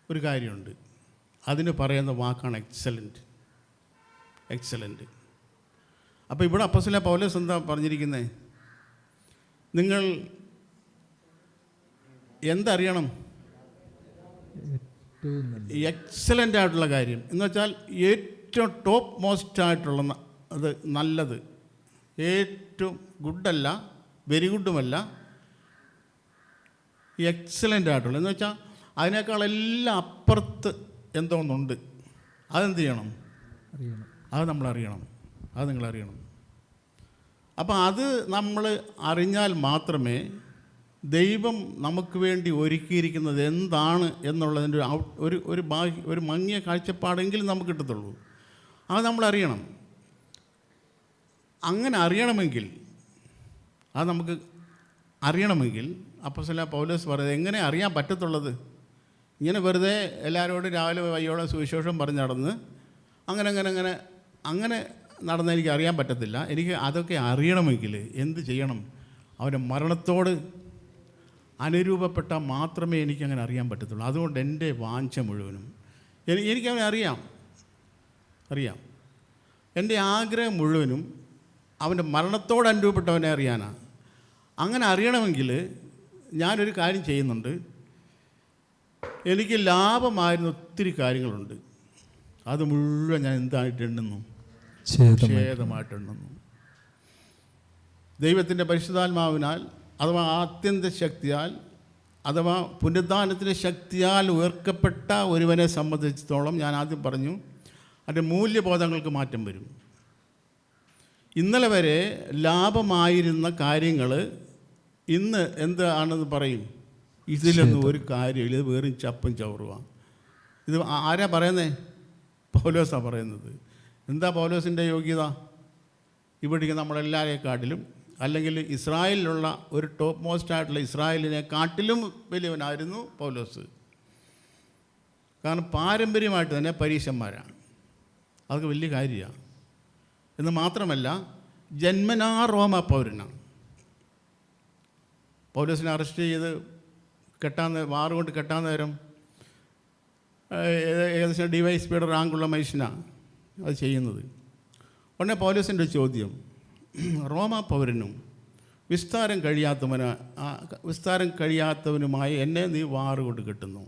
ഒരു കാര്യമുണ്ട്. അതിന് പറയുന്ന വാക്കാണ് എക്സലൻ്റ്. അപ്പോൾ ഇവിടെ അപ്പോസ്തലൻ പൗലോസ് എന്താ പറഞ്ഞിരിക്കുന്നത്? നിങ്ങൾ എന്തറിയണം? എക്സലൻ്റ് ആയിട്ടുള്ള കാര്യം എന്ന് വെച്ചാൽ ഏറ്റവും ടോപ്പ് മോസ്റ്റ് ആയിട്ടുള്ള അത് നല്ലത്, ഏറ്റവും ഗുഡല്ല വെരി ഗുഡുമല്ല, എക്സലൻ്റ് ആയിട്ടുള്ള എന്ന് വെച്ചാൽ അതിനേക്കാളെല്ലാം അപ്പുറത്ത് എന്തോന്നുണ്ട്. അതെന്ത് ചെയ്യണം? അത് നമ്മളറിയണം. അത് നിങ്ങളറിയണം. അപ്പോൾ അത് നമ്മൾ അറിഞ്ഞാൽ മാത്രമേ ദൈവം നമുക്ക് വേണ്ടി ഒരുക്കിയിരിക്കുന്നത് എന്താണ് എന്നുള്ളതിൻ്റെ ഒരു മങ്ങിയ കാഴ്ചപ്പാടെങ്കിലും നമുക്ക് കിട്ടത്തുള്ളൂ. അത് നമ്മളറിയണം. അങ്ങനെ അറിയണമെങ്കിൽ അപ്പോസ്തലൻ പൗലോസ് പറയുന്നത് എങ്ങനെ അറിയാൻ പറ്റത്തുള്ളത്? ഇങ്ങനെ വെറുതെ എല്ലാവരോടും രാവിലെ വയ്യോളം സുവിശേഷം പറഞ്ഞ് നടന്ന് അങ്ങനെ നടന്ന് എനിക്ക് അറിയാൻ പറ്റത്തില്ല. എനിക്ക് അതൊക്കെ അറിയണമെങ്കിൽ എന്ത് ചെയ്യണം? അവൻ്റെ മരണത്തോട് അനുരൂപപ്പെട്ടാൽ മാത്രമേ എനിക്കങ്ങനെ അറിയാൻ പറ്റത്തുള്ളൂ. അതുകൊണ്ട് എൻ്റെ വാഞ്ച മുഴുവനും എനിക്കവനെ അറിയാം. എൻ്റെ ആഗ്രഹം മുഴുവനും അവൻ്റെ മരണത്തോട് അനുരൂപപ്പെട്ടവനെ അറിയാനാണ്. അങ്ങനെ അറിയണമെങ്കിൽ ഞാനൊരു കാര്യം ചെയ്യുന്നുണ്ട്. എനിക്ക് ലാഭമായിരുന്ന ഒത്തിരി കാര്യങ്ങളുണ്ട്. അത് മുഴുവൻ ഞാൻ എന്തായിട്ട് എണ്ണുന്നു? ഛേദമായിട്ട് എണ്ണുന്നു. ദൈവത്തിൻ്റെ പരിശുദ്ധാത്മാവിനാൽ അഥവാ ആത്യന്ത ശക്തിയാൽ അഥവാ പുനരുദ്ധാനത്തിൻ്റെ ശക്തിയാൽ ഉയർക്കപ്പെട്ട ഒരുവനെ സംബന്ധിച്ചിടത്തോളം ഞാൻ ആദ്യം പറഞ്ഞു, അതിൻ്റെ മൂല്യബോധങ്ങൾക്ക് മാറ്റം വരും. ഇന്നലെ വരെ ലാഭമായിരുന്ന കാര്യങ്ങൾ ഇന്ന് എന്താണെന്ന് പറയും? ഇതിലൊന്നും ഒരു കാര്യമില്ല, ഇത് വേറും ചപ്പും ചവറുവാണ്. ഇത് ആരാ പറയുന്നത്? പൗലോസാണ് പറയുന്നത്. എന്താ പൗലോസിൻ്റെ യോഗ്യത? ഇവിടേക്ക് നമ്മളെല്ലാവരെക്കാട്ടിലും അല്ലെങ്കിൽ ഇസ്രായേലിലുള്ള ഒരു ടോപ്പ് മോസ്റ്റ് ആയിട്ടുള്ള ഇസ്രായേലിനെ കാട്ടിലും വലിയവനായിരുന്നു പൗലോസ്. കാരണം പാരമ്പര്യമായിട്ട് തന്നെ പരീശന്മാരാണ്. അതൊക്കെ വലിയ കാര്യമാണ്. എന്ന് മാത്രമല്ല ജന്മനാ റോമ പൗരനാണ്. പൗലോസിനെ അറസ്റ്റ് ചെയ്ത് വാറുകൊണ്ട് കെട്ടാൻ നേരം ഏകദേശം DYSPയുടെ റാങ്കുള്ള മനുഷ്യനാണ് അത് ചെയ്യുന്നത്. ഉടനെ പൗലോസിൻ്റെ ചോദ്യം, റോമ പൗരനും വിസ്താരം കഴിയാത്തവനുമായി എന്നെ നീ വാറുകൊണ്ട് കെട്ടുന്നു?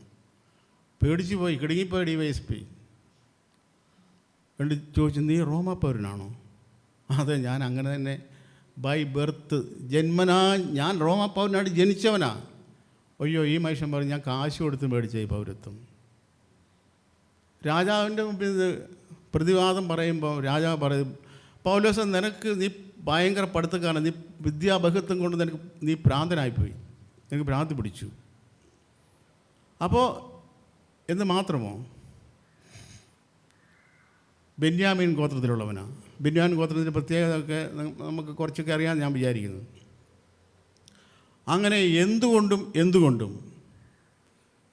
പേടിച്ചു പോയി, കിടുങ്ങിപ്പോയി DYSP. എന്നിട്ട് ചോദിച്ചു, നീ റോമ പൗരനാണോ? അതെ, ഞാൻ അങ്ങനെ തന്നെ ബൈ ബർത്ത് ജന്മനാ ഞാൻ റോമ പൗരനായിട്ട് ജനിച്ചവനാ. അയ്യോ, ഈ മനുഷ്യൻ പറഞ്ഞു, ഞാൻ കാശ് കൊടുത്ത് മേടിച്ച ഈ പൗരത്വം. രാജാവിൻ്റെ മുമ്പിൽ പ്രതിവാദം പറയുമ്പോൾ രാജാവ് പറയും, പൗലോസ് നീ ഭയങ്കര പഠിത്തക്കാരൻ, നീ വിദ്യാബഹുത്വം കൊണ്ട് നീ ഭ്രാന്തനായിപ്പോയി, നിനക്ക് ഭ്രാന്തി പിടിച്ചു. അപ്പോൾ എന്ന് മാത്രമോ, ബെന്യാമീൻ ഗോത്രത്തിലുള്ളവനാണ്. ബെന്യാമീൻ ഗോത്രത്തിൻ്റെ പ്രത്യേകതയൊക്കെ നമുക്ക് കുറച്ചൊക്കെ അറിയാൻ ഞാൻ വിചാരിക്കുന്നു. അങ്ങനെ എന്തുകൊണ്ടും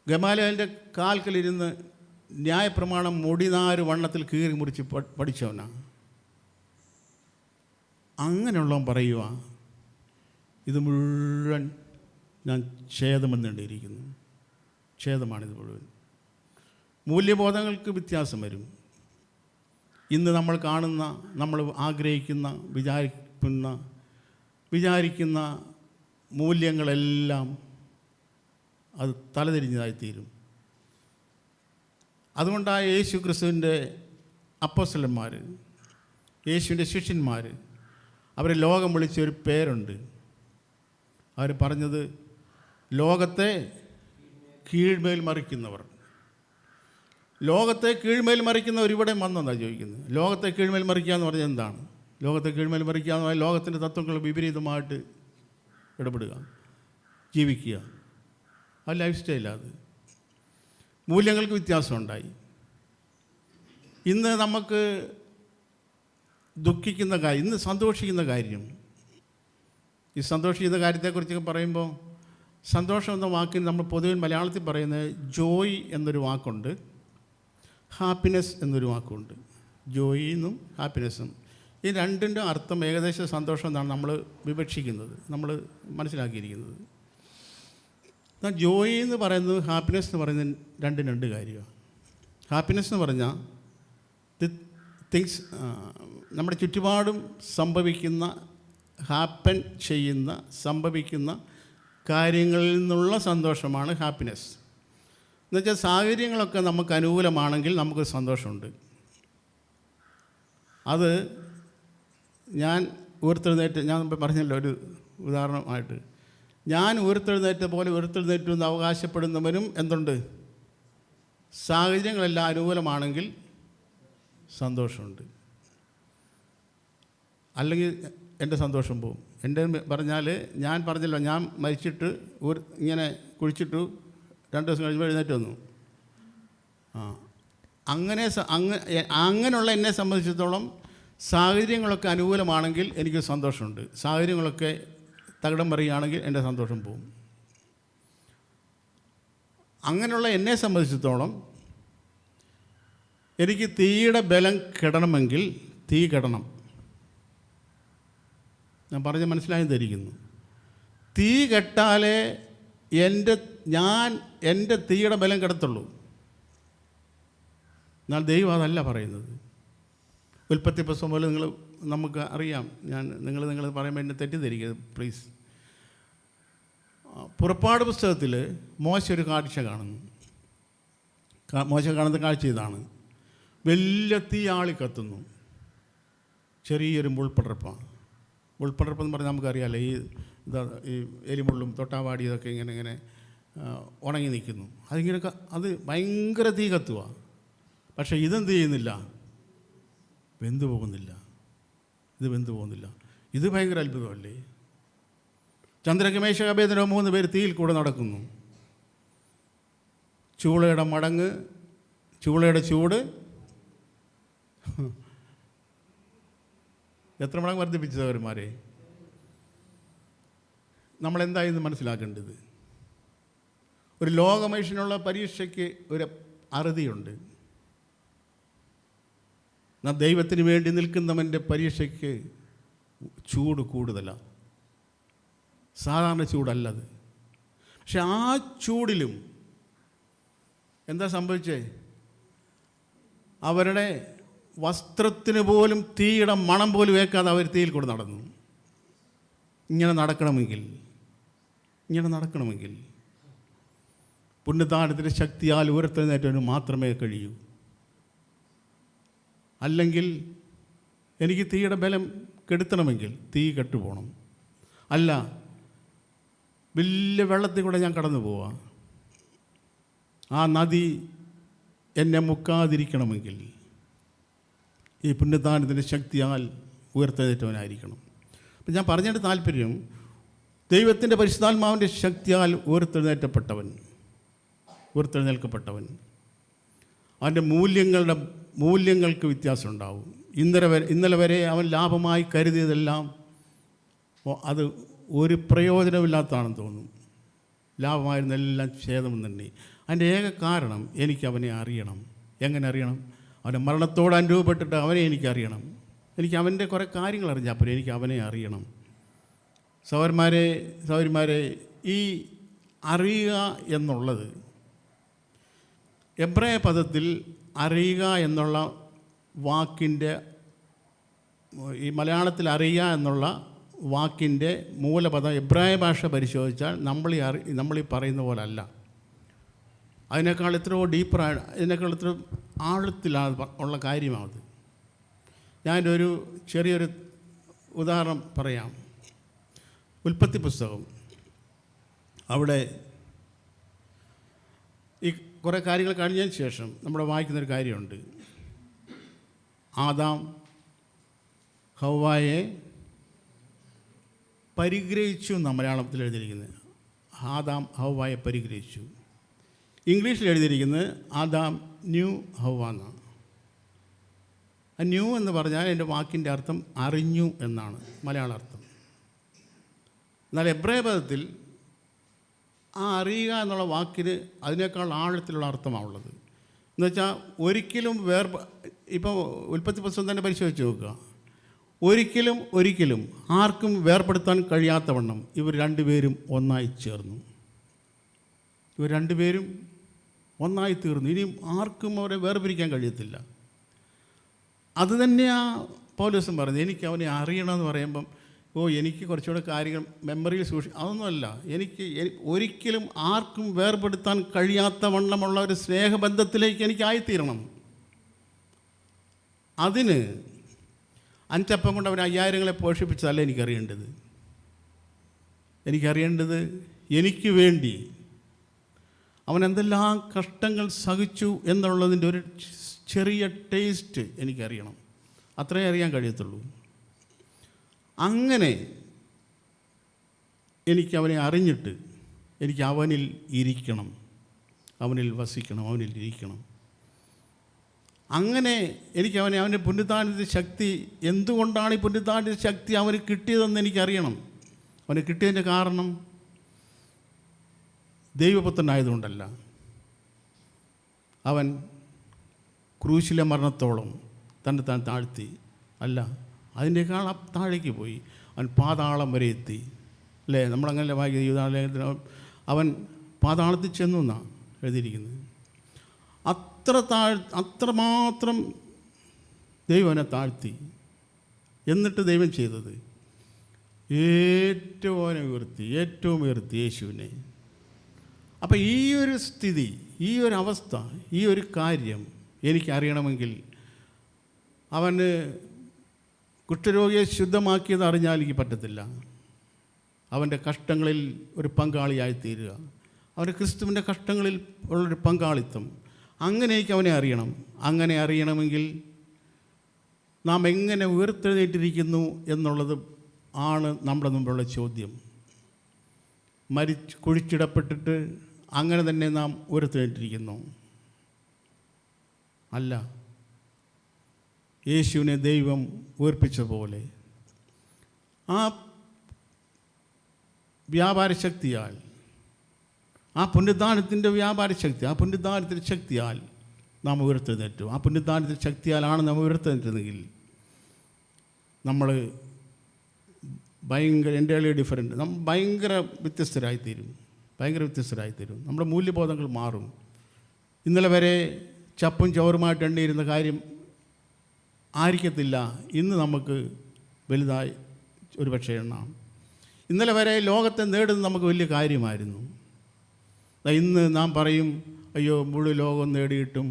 ഗമാലിയേലിൻ്റെ കാൽക്കലിരുന്ന് ന്യായപ്രമാണം മുടിനാര് വണ്ണത്തിൽ കീറി മുറിച്ച് പഠിച്ചവനാണ്. അങ്ങനെയുള്ളവൻ പറയുക, ഇത് മുഴുവൻ ഞാൻ ഛേദമെന്നുണ്ടിരിക്കുന്നു. ഛേദമാണിത് മുഴുവൻ. മൂല്യബോധങ്ങൾക്ക് വ്യത്യാസം വരും. ഇന്ന് നമ്മൾ കാണുന്ന, നമ്മൾ ആഗ്രഹിക്കുന്ന, വിചാരിക്കുന്ന മൂല്യങ്ങളെല്ലാം അത് തലതിരിഞ്ഞതായിത്തീരും. അതുകൊണ്ടാണ് യേശു ക്രിസ്തുവിൻ്റെ അപ്പോസ്തലന്മാർ, യേശുവിൻ്റെ ശിഷ്യന്മാർ, അവരെ ലോകം വിളിച്ചൊരു പേരുണ്ട്. അവർ പറഞ്ഞത്, ലോകത്തെ കീഴ്മേൽ മറിക്കുന്നവർ. ലോകത്തെ കീഴ്മേൽ മറിക്കുന്നവർ ഇവിടെ വന്നെന്നാണ് ചോദിക്കുന്നത്. ലോകത്തെ കീഴ്മേൽ മറിക്കുക എന്ന് പറഞ്ഞാൽ എന്താണ്? ലോകത്തെ കീഴ്മേൽ മറിക്കുക എന്ന് പറഞ്ഞാൽ ലോകത്തിൻ്റെ തത്വങ്ങൾ വിപരീതമായിട്ട് ഇടപെടുക, ജീവിക്കുക. ആ ലൈഫ് സ്റ്റൈലാണ്. മൂല്യങ്ങൾക്ക് വ്യത്യാസമുണ്ടായി. ഇന്ന് നമുക്ക് ദുഃഖിക്കുന്ന കാര്യം, ഇന്ന് സന്തോഷിക്കുന്ന കാര്യം, ഈ സന്തോഷിക്കുന്ന കാര്യത്തെക്കുറിച്ചൊക്കെ പറയുമ്പോൾ, സന്തോഷം എന്ന വാക്കിന് നമ്മൾ പൊതുവെ മലയാളത്തിൽ പറയുന്നത് ജോയ് എന്നൊരു വാക്കുണ്ട്, ഹാപ്പിനെസ് എന്നൊരു വാക്കുണ്ട്. ജോയി എന്നും ഹാപ്പിനെസ്സും, ഈ രണ്ടിൻ്റെ അർത്ഥം ഏകദേശം സന്തോഷം എന്നാണ് നമ്മൾ വിവക്ഷിക്കുന്നത്, നമ്മൾ മനസ്സിലാക്കിയിരിക്കുന്നത്. എന്നാൽ ജോയി എന്ന് പറയുന്നത് ഹാപ്പിനെസ് എന്ന് പറയുന്നത് രണ്ട് കാര്യമാണ്. ഹാപ്പിനെസ് എന്ന് പറഞ്ഞാൽ തിങ്സ്, നമ്മുടെ ചുറ്റുപാടും സംഭവിക്കുന്ന കാര്യങ്ങളിൽ നിന്നുള്ള സന്തോഷമാണ് ഹാപ്പിനെസ്. എന്നുവെച്ചാൽ സാഹചര്യങ്ങളൊക്കെ നമുക്ക് അനുകൂലമാണെങ്കിൽ നമുക്ക് സന്തോഷമുണ്ട്. അത് ഞാൻ പറഞ്ഞല്ലോ ഒരു ഉദാഹരണമായിട്ട്, ഞാൻ ഉയർത്തെഴുന്നേറ്റ പോലെ ഉയർത്തെഴുന്നേറ്റു എന്ന് അവകാശപ്പെടുന്നവനും എന്തുണ്ട്? സാഹചര്യങ്ങളെല്ലാം അനുകൂലമാണെങ്കിൽ സന്തോഷമുണ്ട്, അല്ലെങ്കിൽ എൻ്റെ സന്തോഷം പോവും. എൻ്റെ പറഞ്ഞാൽ, ഞാൻ പറഞ്ഞല്ലോ, ഞാൻ മരിച്ചിട്ട് ഇങ്ങനെ കുഴിച്ചിട്ടു 2 ദിവസം കഴിയുമ്പോൾ എഴുന്നേറ്റ് വന്നു. അങ്ങനെയുള്ള എന്നെ സംബന്ധിച്ചിടത്തോളം സാഹചര്യങ്ങളൊക്കെ അനുകൂലമാണെങ്കിൽ എനിക്ക് സന്തോഷമുണ്ട്, സാഹചര്യങ്ങളൊക്കെ തകിടം മറിയുകയാണെങ്കിൽ എൻ്റെ സന്തോഷം പോവും. അങ്ങനെയുള്ള എന്നെ സംബന്ധിച്ചിടത്തോളം എനിക്ക് തീയുടെ ബലം കെടണമെങ്കിൽ തീ കെടണം. ഞാൻ പറഞ്ഞ് മനസ്സിലായി ധരിക്കുന്നു. തീ കെട്ടാലേ എൻ്റെ തീയുടെ ബലം കെടത്തുള്ളൂ. എന്നാൽ ദൈവം അതല്ല പറയുന്നത്. ഉൽപ്പത്തി പുസ്തകം പോലെ നമുക്ക് അറിയാം. നിങ്ങൾ പറയുമ്പോൾ എന്നെ തെറ്റിദ്ധരിക്കരുത് പ്ലീസ്. പുറപ്പാട് പുസ്തകത്തിൽ മോശ ഒരു കാഴ്ച കാണുന്നു. മോശ കാണുന്ന കാഴ്ച ഇതാണ്: വലിയ തീ ആളി കത്തുന്നു, ചെറിയൊരു മുൾപ്പടർപ്പാണ്. മുൾപ്പടർപ്പെന്ന് പറഞ്ഞാൽ നമുക്കറിയാമല്ലോ, ഈ എലിമുള്ളും തൊട്ടാവാടി ഇതൊക്കെ ഇങ്ങനെ ഉണങ്ങി നിൽക്കുന്നു. അത് ഭയങ്കര തീ കത്തുക. പക്ഷേ ഇതെന്ത് ചെയ്യുന്നില്ല? വെന്തു പോകുന്നില്ല. ഇത് ഭയങ്കര അത്ഭുതമല്ലേ? ചന്ദ്രകമേശ അഭേദനോ 3 പേര് തീയിൽ കൂടെ നടക്കുന്നു. ചൂളയുടെ മടങ്ങ്, ചൂളയുടെ ചൂട് എത്ര മടങ്ങ് വർദ്ധിപ്പിച്ചത് അവന്മാരെ? നമ്മളെന്തായെന്ന് മനസ്സിലാക്കേണ്ടത്? ഒരു ലോകമനുഷ്യനുള്ള പരീക്ഷയ്ക്ക് ഒരു അറുതിയുണ്ട്. ദൈവത്തിന് വേണ്ടി നിൽക്കുന്നവൻ്റെ പരീക്ഷയ്ക്ക് ചൂട് കൂടുതലാണ്. സാധാരണ ചൂടല്ലത്. പക്ഷെ ആ ചൂടിലും എന്താ സംഭവിച്ചേ? അവരുടെ വസ്ത്രത്തിന് പോലും തീയുടെ മണം പോലും ഏൽക്കാതെ അവർ തീയിൽ കൂടെ നടന്നു. ഇങ്ങനെ നടക്കണമെങ്കിൽ പുണ്യദാനത്തിൻ്റെ ശക്തിയാൽ ഉയർത്തെഴുന്നേറ്റവന് മാത്രമേ കഴിയൂ. അല്ലെങ്കിൽ എനിക്ക് തീയുടെ ബലം കെടുത്തണമെങ്കിൽ തീ കെട്ടുപോകണം. അല്ല, വലിയ വെള്ളത്തിൽ കൂടെ ഞാൻ കടന്നു പോവാം, ആ നദി എന്നെ മുക്കാതിരിക്കണമെങ്കിൽ ഈ പുണ്യദാനത്തിൻ്റെ ശക്തിയാൽ ഉയർത്തെഴുന്നേറ്റവനായിരിക്കണം. അപ്പം ഞാൻ പറഞ്ഞതിൻ്റെ താല്പര്യം, ദൈവത്തിൻ്റെ പരിശുദ്ധാത്മാവിൻ്റെ ശക്തിയാൽ ഉയർത്തെഴുന്നേൽക്കപ്പെട്ടവൻ അവൻ്റെ മൂല്യങ്ങൾക്ക് വ്യത്യാസം ഉണ്ടാവും. ഇന്നലെ വരെ അവൻ ലാഭമായി കരുതിയതെല്ലാം അത് ഒരു പ്രയോജനമില്ലാത്തതാണെന്ന് തോന്നും. ലാഭമായിരുന്നെല്ലാം ഛേദം തന്നെ. അതിൻ്റെ ഏക കാരണം എനിക്ക് അവനെ അറിയണം. എങ്ങനെ അറിയണം? അവൻ്റെ മരണത്തോട് അനുഭവപ്പെട്ടിട്ട് അവനെ എനിക്കറിയണം. എനിക്ക് അവൻ്റെ കുറേ കാര്യങ്ങൾ അറിഞ്ഞാൽ അപ്പോൾ എനിക്ക് അവനെ അറിയണം. സഹോദരന്മാരെ, ഈ അറിയുക എന്നുള്ളത് എബ്രായ പദത്തിൽ അറിയുക എന്നുള്ള വാക്കിൻ്റെ, ഈ മലയാളത്തിൽ അറിയുക എന്നുള്ള വാക്കിൻ്റെ മൂലപദം എബ്രായ ഭാഷ പരിശോധിച്ചാൽ നമ്മളീ പറയുന്ന പോലെ അല്ല. അതിനേക്കാൾ എത്രയോ ഡീപ്പറാണ്, ഇതിനേക്കാൾ എത്ര ആഴത്തിലാണ് ഉള്ള കാര്യമാണത്. ഞാനൊരു ചെറിയൊരു ഉദാഹരണം പറയാം. ഉൽപ്പത്തി പുസ്തകം, അവിടെ ഈ കുറേ കാര്യങ്ങൾ കഴിഞ്ഞതിന് ശേഷം നമ്മൾ വായിക്കുന്നൊരു കാര്യമുണ്ട്. ആദാം ഹവ്വായെ പരിഗ്രഹിച്ചു എന്നാണ് മലയാളത്തിൽ എഴുതിയിരിക്കുന്നത്. ആദാം ഹവ്വായെ പരിഗ്രഹിച്ചു. ഇംഗ്ലീഷിൽ എഴുതിയിരിക്കുന്നത് ആദാം ന്യൂ ഹവ്വ എന്നാണ്. ആ ന്യൂ എന്ന് പറഞ്ഞാൽ എൻ്റെ വാക്കിൻ്റെ അർത്ഥം അറിഞ്ഞു എന്നാണ് മലയാള അർത്ഥം. എന്നാൽ എബ്രായ പദത്തിൽ ആ അറിയുക എന്നുള്ള വാക്കിന് അതിനേക്കാൾ ആഴത്തിലുള്ള അർത്ഥമാണുള്ളത്. എന്നുവെച്ചാൽ ഒരിക്കലും ഇപ്പോൾ ഉൽപ്പത്തി പുസ്തകം തന്നെ പരിശോധിച്ച് നോക്കുക. ഒരിക്കലും ആർക്കും വേർപെടുത്താൻ കഴിയാത്ത വണ്ണം ഇവർ രണ്ടുപേരും ഒന്നായി ചേർന്നു. ഒന്നായി തീർന്നു. ഇനിയും ആർക്കും അവരെ വേർപിരിക്കാൻ കഴിയത്തില്ല. അത് തന്നെയാണ് പൗലോസും പറഞ്ഞത്. എനിക്ക് അവനെ അറിയണമെന്ന് പറയുമ്പം, എനിക്ക് കുറച്ചുകൂടെ കാര്യങ്ങൾ മെമ്മറിയിൽ അതൊന്നുമല്ല. എനിക്ക് ഒരിക്കലും ആർക്കും വേർപെടുത്താൻ കഴിയാത്ത വണ്ണമുള്ള ഒരു സ്നേഹബന്ധത്തിലേക്ക് എനിക്കായിത്തീരണം. അതിന് 5 അപ്പം കൊണ്ട് അവൻ 5000 പോഷിപ്പിച്ചതല്ല എനിക്കറിയേണ്ടത്. എനിക്ക് വേണ്ടി അവൻ എന്തെല്ലാം കഷ്ടങ്ങൾ സഹിച്ചു എന്നുള്ളതിൻ്റെ ഒരു ചെറിയ ടേസ്റ്റ് എനിക്കറിയണം. അത്രേ അറിയാൻ കഴിയത്തുള്ളൂ. അങ്ങനെ എനിക്ക് അവനെ അറിഞ്ഞിട്ട് എനിക്ക് അവനിൽ ഇരിക്കണം, അവനിൽ വസിക്കണം, അവനിൽ ഇരിക്കണം. അങ്ങനെ എനിക്ക് അവൻ്റെ പുണ്യദാനത്തിൻ്റെ ശക്തി, എന്തുകൊണ്ടാണ് ഈ പുണ്യദാനത്തിൻ്റെ ശക്തി അവന് കിട്ടിയതെന്ന് എനിക്കറിയണം. അവന് കിട്ടിയതിൻ്റെ കാരണം ദൈവപുത്രനായതുകൊണ്ടല്ല. അവൻ ക്രൂശിലെ മരണത്തോളം തന്നെ താൻ താഴ്ത്തി അല്ല, അതിൻ്റെക്കാൾ താഴേക്ക് പോയി. അവൻ പാതാളം വരെ എത്തി. അല്ലേ? നമ്മളങ്ങനെ വായിക്കുന്ന യൂദാലേഖനത്തിന് അവൻ പാതാളത്തിൽ ചെന്നു എന്നാണ് എഴുതിയിരിക്കുന്നത്. അത്രമാത്രം ദൈവം അവനെ താഴ്ത്തി. എന്നിട്ട് ദൈവം ചെയ്തത് ഏറ്റവും ഉയർത്തി യേശുവിനെ. അപ്പം ഈ ഒരു സ്ഥിതി, ഈ ഒരു അവസ്ഥ, ഈ ഒരു കാര്യം എനിക്കറിയണമെങ്കിൽ, അവന് കുഷ്ഠരോഗിയെ ശുദ്ധമാക്കിയത് അറിഞ്ഞാൽ എനിക്ക് പറ്റത്തില്ല. അവൻ്റെ കഷ്ടങ്ങളിൽ ഒരു പങ്കാളിയായിത്തീരുക, അവൻ്റെ ക്രിസ്തുവിൻ്റെ കഷ്ടങ്ങളിൽ ഉള്ളൊരു പങ്കാളിത്തം, അങ്ങനെ എനിക്ക് അവനെ അറിയണം. അങ്ങനെ അറിയണമെങ്കിൽ നാം എങ്ങനെ ഉയർത്തെഴുന്നേറ്റിരിക്കുന്നു എന്നുള്ളത് ആണ് നമ്മുടെ മുമ്പുള്ള ചോദ്യം. കുഴിച്ചിടപ്പെട്ടിട്ട് അങ്ങനെ തന്നെ നാം ഉയർത്തെഴുന്നേറ്റിരിക്കുന്നു? അല്ല, യേശുവിനെ ദൈവം ഉയർപ്പിച്ച പോലെ ആ വ്യാപാര ശക്തിയാൽ, ആ പുനരുദ്ധാനത്തിൻ്റെ വ്യാപാര ശക്തി, ആ പുനരുദ്ധാനത്തിൻ്റെ ശക്തിയാൽ നാം ഉയർത്തെഴുന്നേറ്റു. ആ പുനരുദ്ധാനത്തിൻ്റെ ശക്തിയാലാണ് നാം ഉയർത്തെഴുന്നേറ്റതെങ്കിൽ നമ്മൾ ഭയങ്കര എൻ്റയർലി ഡിഫറൻറ്റ്, നമ്മൾ ഭയങ്കര വ്യത്യസ്തരായിത്തീരും. നമ്മുടെ മൂല്യബോധങ്ങൾ മാറും. ഇന്നലെ വരെ ചപ്പും ചവറുമായിട്ട് എണ്ണിയിരുന്ന കാര്യം ആയിരിക്കത്തില്ല ഇന്ന് നമുക്ക് വലുതായി ഒരു പക്ഷേ എണ്ണാം. ഇന്നലെ വരെ ലോകത്തെ നേടുന്നത് നമുക്ക് വലിയ കാര്യമായിരുന്നു. ഇന്ന് നാം പറയും, അയ്യോ മുഴു ലോകം നേടിയിട്ടും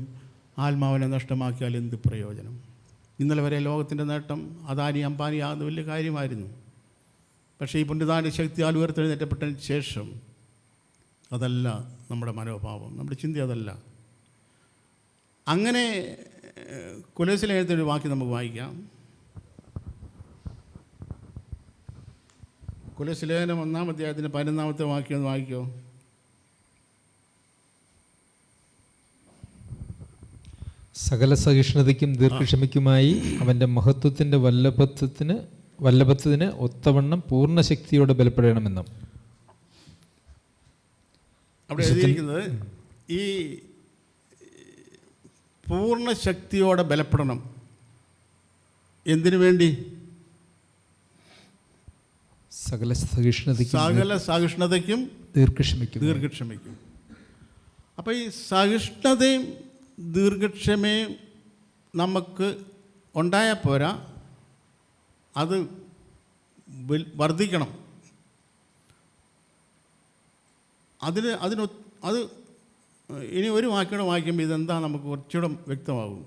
ആത്മാവിനെ നഷ്ടമാക്കിയാൽ എന്ത് പ്രയോജനം. ഇന്നലെ വരെ ലോകത്തിൻ്റെ നേട്ടം അദാനി അംബാനി ആകുന്ന വലിയ കാര്യമായിരുന്നു. പക്ഷേ ഈ പുനരുദ്ധാന ശക്തിയാൽ ഉയർത്തെഴുന്നേറ്റപ്പെട്ടതിന് ശേഷം അതല്ല നമ്മുടെ മനോഭാവം, നമ്മുടെ ചിന്ത അതല്ല. അങ്ങനെ കൊലോസ്യ ലേഖനത്തിൻ്റെ ഒരു വാക്യം നമുക്ക് വായിക്കാം. കൊലോസ്യ ലേഖനം 1-ാം അധ്യായത്തിൻ്റെ 11-ാമത്തെ വാക്യം ഒന്ന് വായിക്കോ. സകല സഹിഷ്ണുതയ്ക്കും ദീർഘക്ഷമയ്ക്കുമായി അവൻ്റെ മഹത്വത്തിൻ്റെ വല്ലഭത്വത്തിന് ഒത്തവണ്ണം പൂർണ്ണ ശക്തിയോടെ ബലപ്പെടണമെന്നും. അവിടെ എഴുതിയിരിക്കുന്നത് ഈ പൂർണ്ണ ശക്തിയോടെ ബലപ്പെടണം. എന്തിനു വേണ്ടി? സകല സഹിഷ്ണുതയ്ക്കും ദീർഘക്ഷമയ്ക്കും. അപ്പോൾ ഈ സഹിഷ്ണുതയും ദീർഘക്ഷമയും നമുക്ക് ഉണ്ടായാൽ പോരാ, അത് വർദ്ധിക്കണം. അത് ഇനി ഒരു വാക്യോടെ വായിക്കുമ്പോൾ ഇതെന്താ നമുക്ക് കുറച്ചുകൂടെ വ്യക്തമാകും.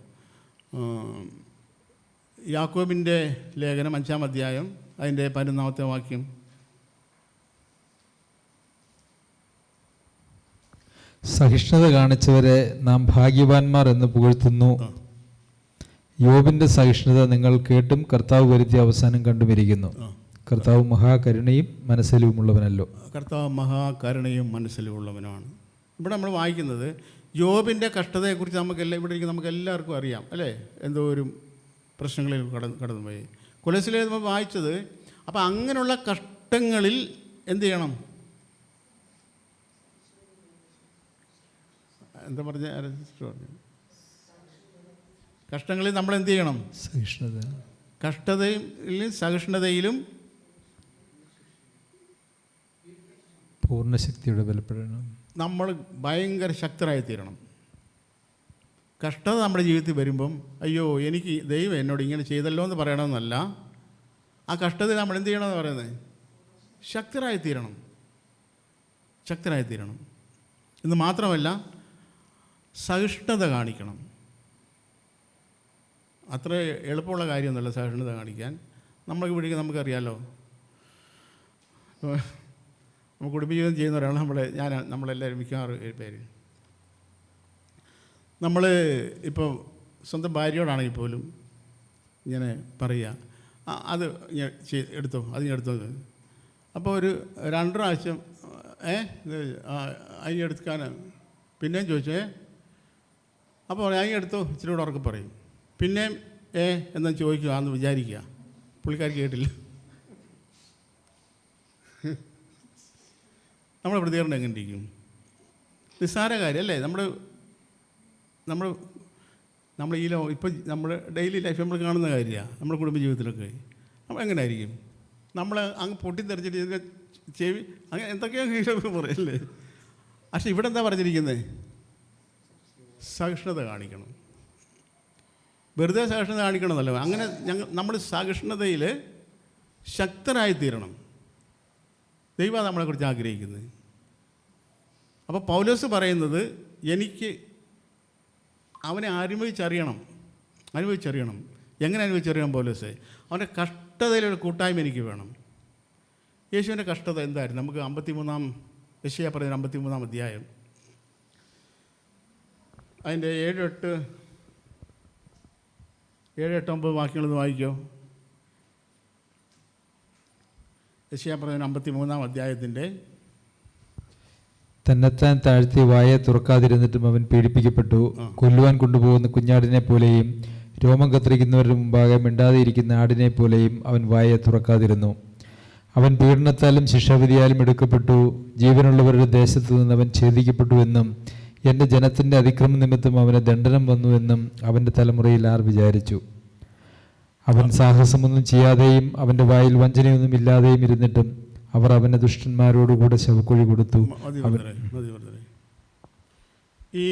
യാക്കോബിൻ്റെ ലേഖനം 5-ാം അധ്യായം അതിൻ്റെ 11-ാമത്തെ വാക്യം. സഹിഷ്ണുത കാണിച്ചവരെ നാം ഭാഗ്യവാന്മാർ എന്ന് പുകഴ്ത്തുന്നു. യോബിൻ്റെ സഹിഷ്ണുത നിങ്ങൾ കേട്ടും കർത്താവ് വരുത്തിയ അവസാനം കണ്ടുമിരിക്കുന്നു. കർത്താവ് മഹാകരുണയും മനസ്സിലുമുള്ളവനല്ലോ. കർത്താവ് മഹാകരുണയും മനസ്സിലുമുള്ളവനാണ്. ഇവിടെ നമ്മൾ വായിക്കുന്നത് യോബിൻ്റെ കഷ്ടതയെക്കുറിച്ച് നമുക്ക് എല്ലാവർക്കും അറിയാം അല്ലേ? എന്തോ ഒരു പ്രശ്നങ്ങളിൽ കടന്നുപോയി. കൊലോസ്യ നമ്മൾ വായിച്ചത്. അപ്പോൾ അങ്ങനെയുള്ള കഷ്ടങ്ങളിൽ എന്ത് ചെയ്യണം? എന്താ പറഞ്ഞ കഷ്ടങ്ങളിൽ നമ്മൾ എന്ത് ചെയ്യണം? കഷ്ടതയിലും സഹിഷ്ണുതയിലും പൂർണ്ണശക്തിയോടെ ബലപ്പെടണം. നമ്മൾ ഭയങ്കര ശക്തരായിത്തീരണം. കഷ്ടത നമ്മുടെ ജീവിതത്തിൽ വരുമ്പം അയ്യോ എനിക്ക് ദൈവം എന്നോട് ഇങ്ങനെ ചെയ്തല്ലോ എന്ന് പറയണമെന്നല്ല, ആ കഷ്ടതയിൽ നമ്മൾ എന്ത് ചെയ്യണമെന്ന് പറയുന്നത്? ശക്തരായിത്തീരണം എന്ന് മാത്രമല്ല സഹിഷ്ണുത കാണിക്കണം. അത്ര എളുപ്പമുള്ള കാര്യമൊന്നുമല്ല സഹിഷ്ണുത കാണിക്കാൻ. നമുക്കറിയാമല്ലോ, നമുക്ക് കുടുംബജീവിതം ചെയ്യുന്ന ഒരാൾ നമ്മളെല്ലാവരും മിക്കവാറും പേര് നമ്മൾ ഇപ്പോൾ സ്വന്തം ഭാര്യയോടാണെങ്കിൽ പോലും ഇങ്ങനെ പറയുക, അത് എടുത്തോ, അതിനെടുത്തോ. അപ്പോൾ ഒരു 2 പ്രാവശ്യം അതിനെടുക്കാൻ പിന്നെയും ചോദിച്ചേ, അപ്പോൾ അതിനെടുത്തോ ഇച്ചിരി കൂടെ ഉറക്കെ പറയും. പിന്നെയും എന്നാ ചോദിക്കുക എന്ന് വിചാരിക്കുക. പുള്ളിക്കാർക്ക് കേട്ടില്ല. നമ്മുടെ പ്രതികരണം എങ്ങനെ ഇരിക്കും? നിസ്സാര കാര്യമല്ലേ? നമ്മൾ ഈ ഇപ്പോൾ നമ്മുടെ ഡെയിലി ലൈഫ് നമ്മൾ കാണുന്ന കാര്യമാണ്. നമ്മുടെ കുടുംബജീവിതത്തിലൊക്കെ നമ്മൾ എങ്ങനെ ആയിരിക്കും? നമ്മൾ അങ്ങ് പൊട്ടിത്തെറിച്ചിട്ട് ഇതിൻ്റെ ചെവി അങ്ങനെ എന്തൊക്കെയാണ് പറയല്ലേ? പക്ഷെ ഇവിടെ എന്താ പറഞ്ഞിരിക്കുന്നത്? സഹിഷ്ണുത കാണിക്കണം. വെറുതെ സഹിഷ്ണുത കാണിക്കണമെന്നല്ല, അങ്ങനെ നമ്മൾ സഹിഷ്ണുതയിൽ ശക്തരായിത്തീരണം. ദൈവം നമ്മളെക്കുറിച്ച് ആഗ്രഹിക്കുന്നത്. അപ്പോൾ പൗലോസ് പറയുന്നത് എനിക്ക് അവനെ അനുഭവിച്ചറിയണം. എങ്ങനെ അനുഭവിച്ചറിയണം പൗലോസ്? അവൻ്റെ കഷ്ടതയിലൊരു കൂട്ടായ്മ എനിക്ക് വേണം. യേശുവിൻ്റെ കഷ്ടത എന്തായിരുന്നു? നമുക്ക് 53-ാം യെശയ്യാ പറയുന്ന 53-ാം അധ്യായം അതിൻ്റെ 7, 8, 9 വാക്യങ്ങളൊന്ന് വായിക്കോ. യെശയ്യാ പറയുന്ന 53-ാം അധ്യായത്തിൻ്റെ തന്നെത്താൻ താഴ്ത്തി വായെ തുറക്കാതിരുന്നിട്ടും അവൻ പീഡിപ്പിക്കപ്പെട്ടു. കൊല്ലുവാൻ കൊണ്ടുപോകുന്ന കുഞ്ഞാടിനെ പോലെയും രോമം കത്തിരിക്കുന്നവരുടെ മുമ്പാകെ മിണ്ടാതെയിരിക്കുന്ന ആടിനെ പോലെയും അവൻ വായെ തുറക്കാതിരുന്നു. അവൻ പീഡനത്താലും ശിക്ഷാവിധിയാലും എടുക്കപ്പെട്ടു. ജീവനുള്ളവരുടെ ദേശത്തു നിന്ന് അവൻ ഛേദിക്കപ്പെട്ടു എന്നും എൻ്റെ ജനത്തിൻ്റെ അതിക്രമ നിമിത്തം അവന് ദണ്ഡനം വന്നു എന്നും അവൻ്റെ തലമുറയിൽ ആർ വിചാരിച്ചു. അവൻ സാഹസമൊന്നും ചെയ്യാതെയും അവൻ്റെ വായിൽ വഞ്ചനയൊന്നും ഇല്ലാതെയും ഇരുന്നിട്ടും അവർ അവന് ദുഷ്ടന്മാരോടുകൂടെ ശവക്കുഴി കൊടുത്തു. ഈ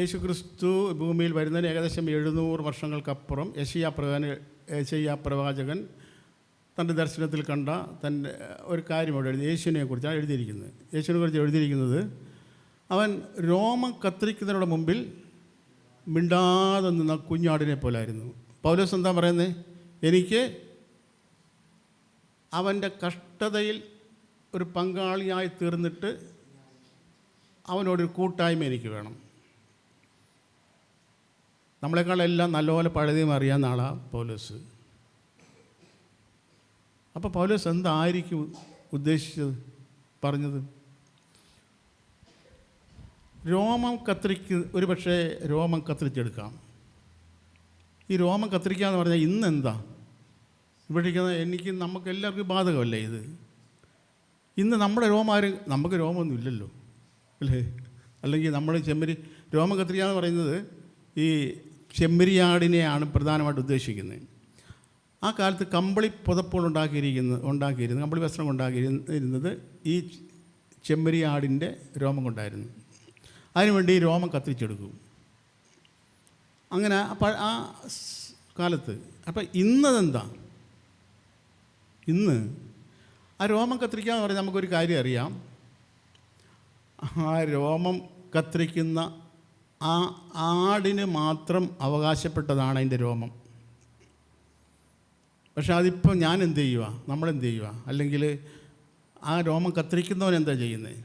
യേശുക്രിസ്തു ഭൂമിയിൽ വരുന്നതിന് ഏകദേശം 700 വർഷങ്ങൾക്കപ്പുറം യെശയ്യാ പ്രവാചകൻ തൻ്റെ ദർശനത്തിൽ കണ്ട തൻ്റെ ഒരു കാര്യം അവിടെ യേശുവിനെ കുറിച്ചാണ് എഴുതിയിരിക്കുന്നത്. യേശുവിനെ കുറിച്ച് എഴുതിയിരിക്കുന്നത്, അവൻ രോമം കത്തിരിക്കുന്നതിനുള്ള മുമ്പിൽ മിണ്ടാതെ നിന്ന കുഞ്ഞാടിനെ പോലായിരുന്നു. പൗലോസ് എന്താ പറയുന്നത്? എനിക്ക് അവൻ്റെ കഷ്ടതയിൽ ഒരു പങ്കാളിയായി തീർന്നിട്ട് അവനോടൊരു കൂട്ടായ്മ എനിക്ക് വേണം. നമ്മളെക്കാളെല്ലാം നല്ലപോലെ പഴയതും അറിയാവുന്ന ആളാണ് പൗലോസ്. അപ്പോൾ പൗലോസ് എന്തായിരിക്കും ഉദ്ദേശിച്ചത്, പറഞ്ഞത്? ഒരു പക്ഷേ രോമം കത്തിരിച്ചെടുക്കാം. ഈ രോമം കത്തിരിക്കുക എന്ന് പറഞ്ഞാൽ ഇന്നെന്താ ഇവിടെ ഇരിക്കുന്ന നമുക്ക് എല്ലാവർക്കും ബാധകമല്ലേ ഇത്? ഇന്ന് നമ്മുടെ നമുക്ക് രോമമൊന്നും ഇല്ലല്ലോ അല്ലേ? അല്ലെങ്കിൽ നമ്മൾ രോമം കത്തിരിക്കുക എന്ന് പറയുന്നത് ഈ ചെമ്മരിയാടിനെയാണ് പ്രധാനമായിട്ട് ഉദ്ദേശിക്കുന്നത്. ആ കാലത്ത് കമ്പിളി പുതപ്പുകൾ ഉണ്ടാക്കിയിരുന്നത് കമ്പിളി വസ്ത്രം ഉണ്ടാക്കിയിരുന്നത് ഈ ചെമ്മരിയാടിൻ്റെ രോമം കൊണ്ടായിരുന്നു. അതിനുവേണ്ടി ഈ രോമം കത്തിരിച്ചെടുക്കും. അങ്ങനെ ആ കാലത്ത്. അപ്പം ഇന്നതെന്താ? ഇന്ന് ആ രോമം കത്തിരിക്കുക എന്ന് പറഞ്ഞാൽ നമുക്കൊരു കാര്യം അറിയാം. ആ രോമം കത്തിരിക്കുന്ന ആ ആടിന് മാത്രം അവകാശപ്പെട്ടതാണ് അതിൻ്റെ രോമം. പക്ഷെ അതിപ്പോൾ നമ്മളെന്ത് ചെയ്യുക? അല്ലെങ്കിൽ ആ രോമം കത്തിരിക്കുന്നവൻ എന്താ ചെയ്യുന്നത്?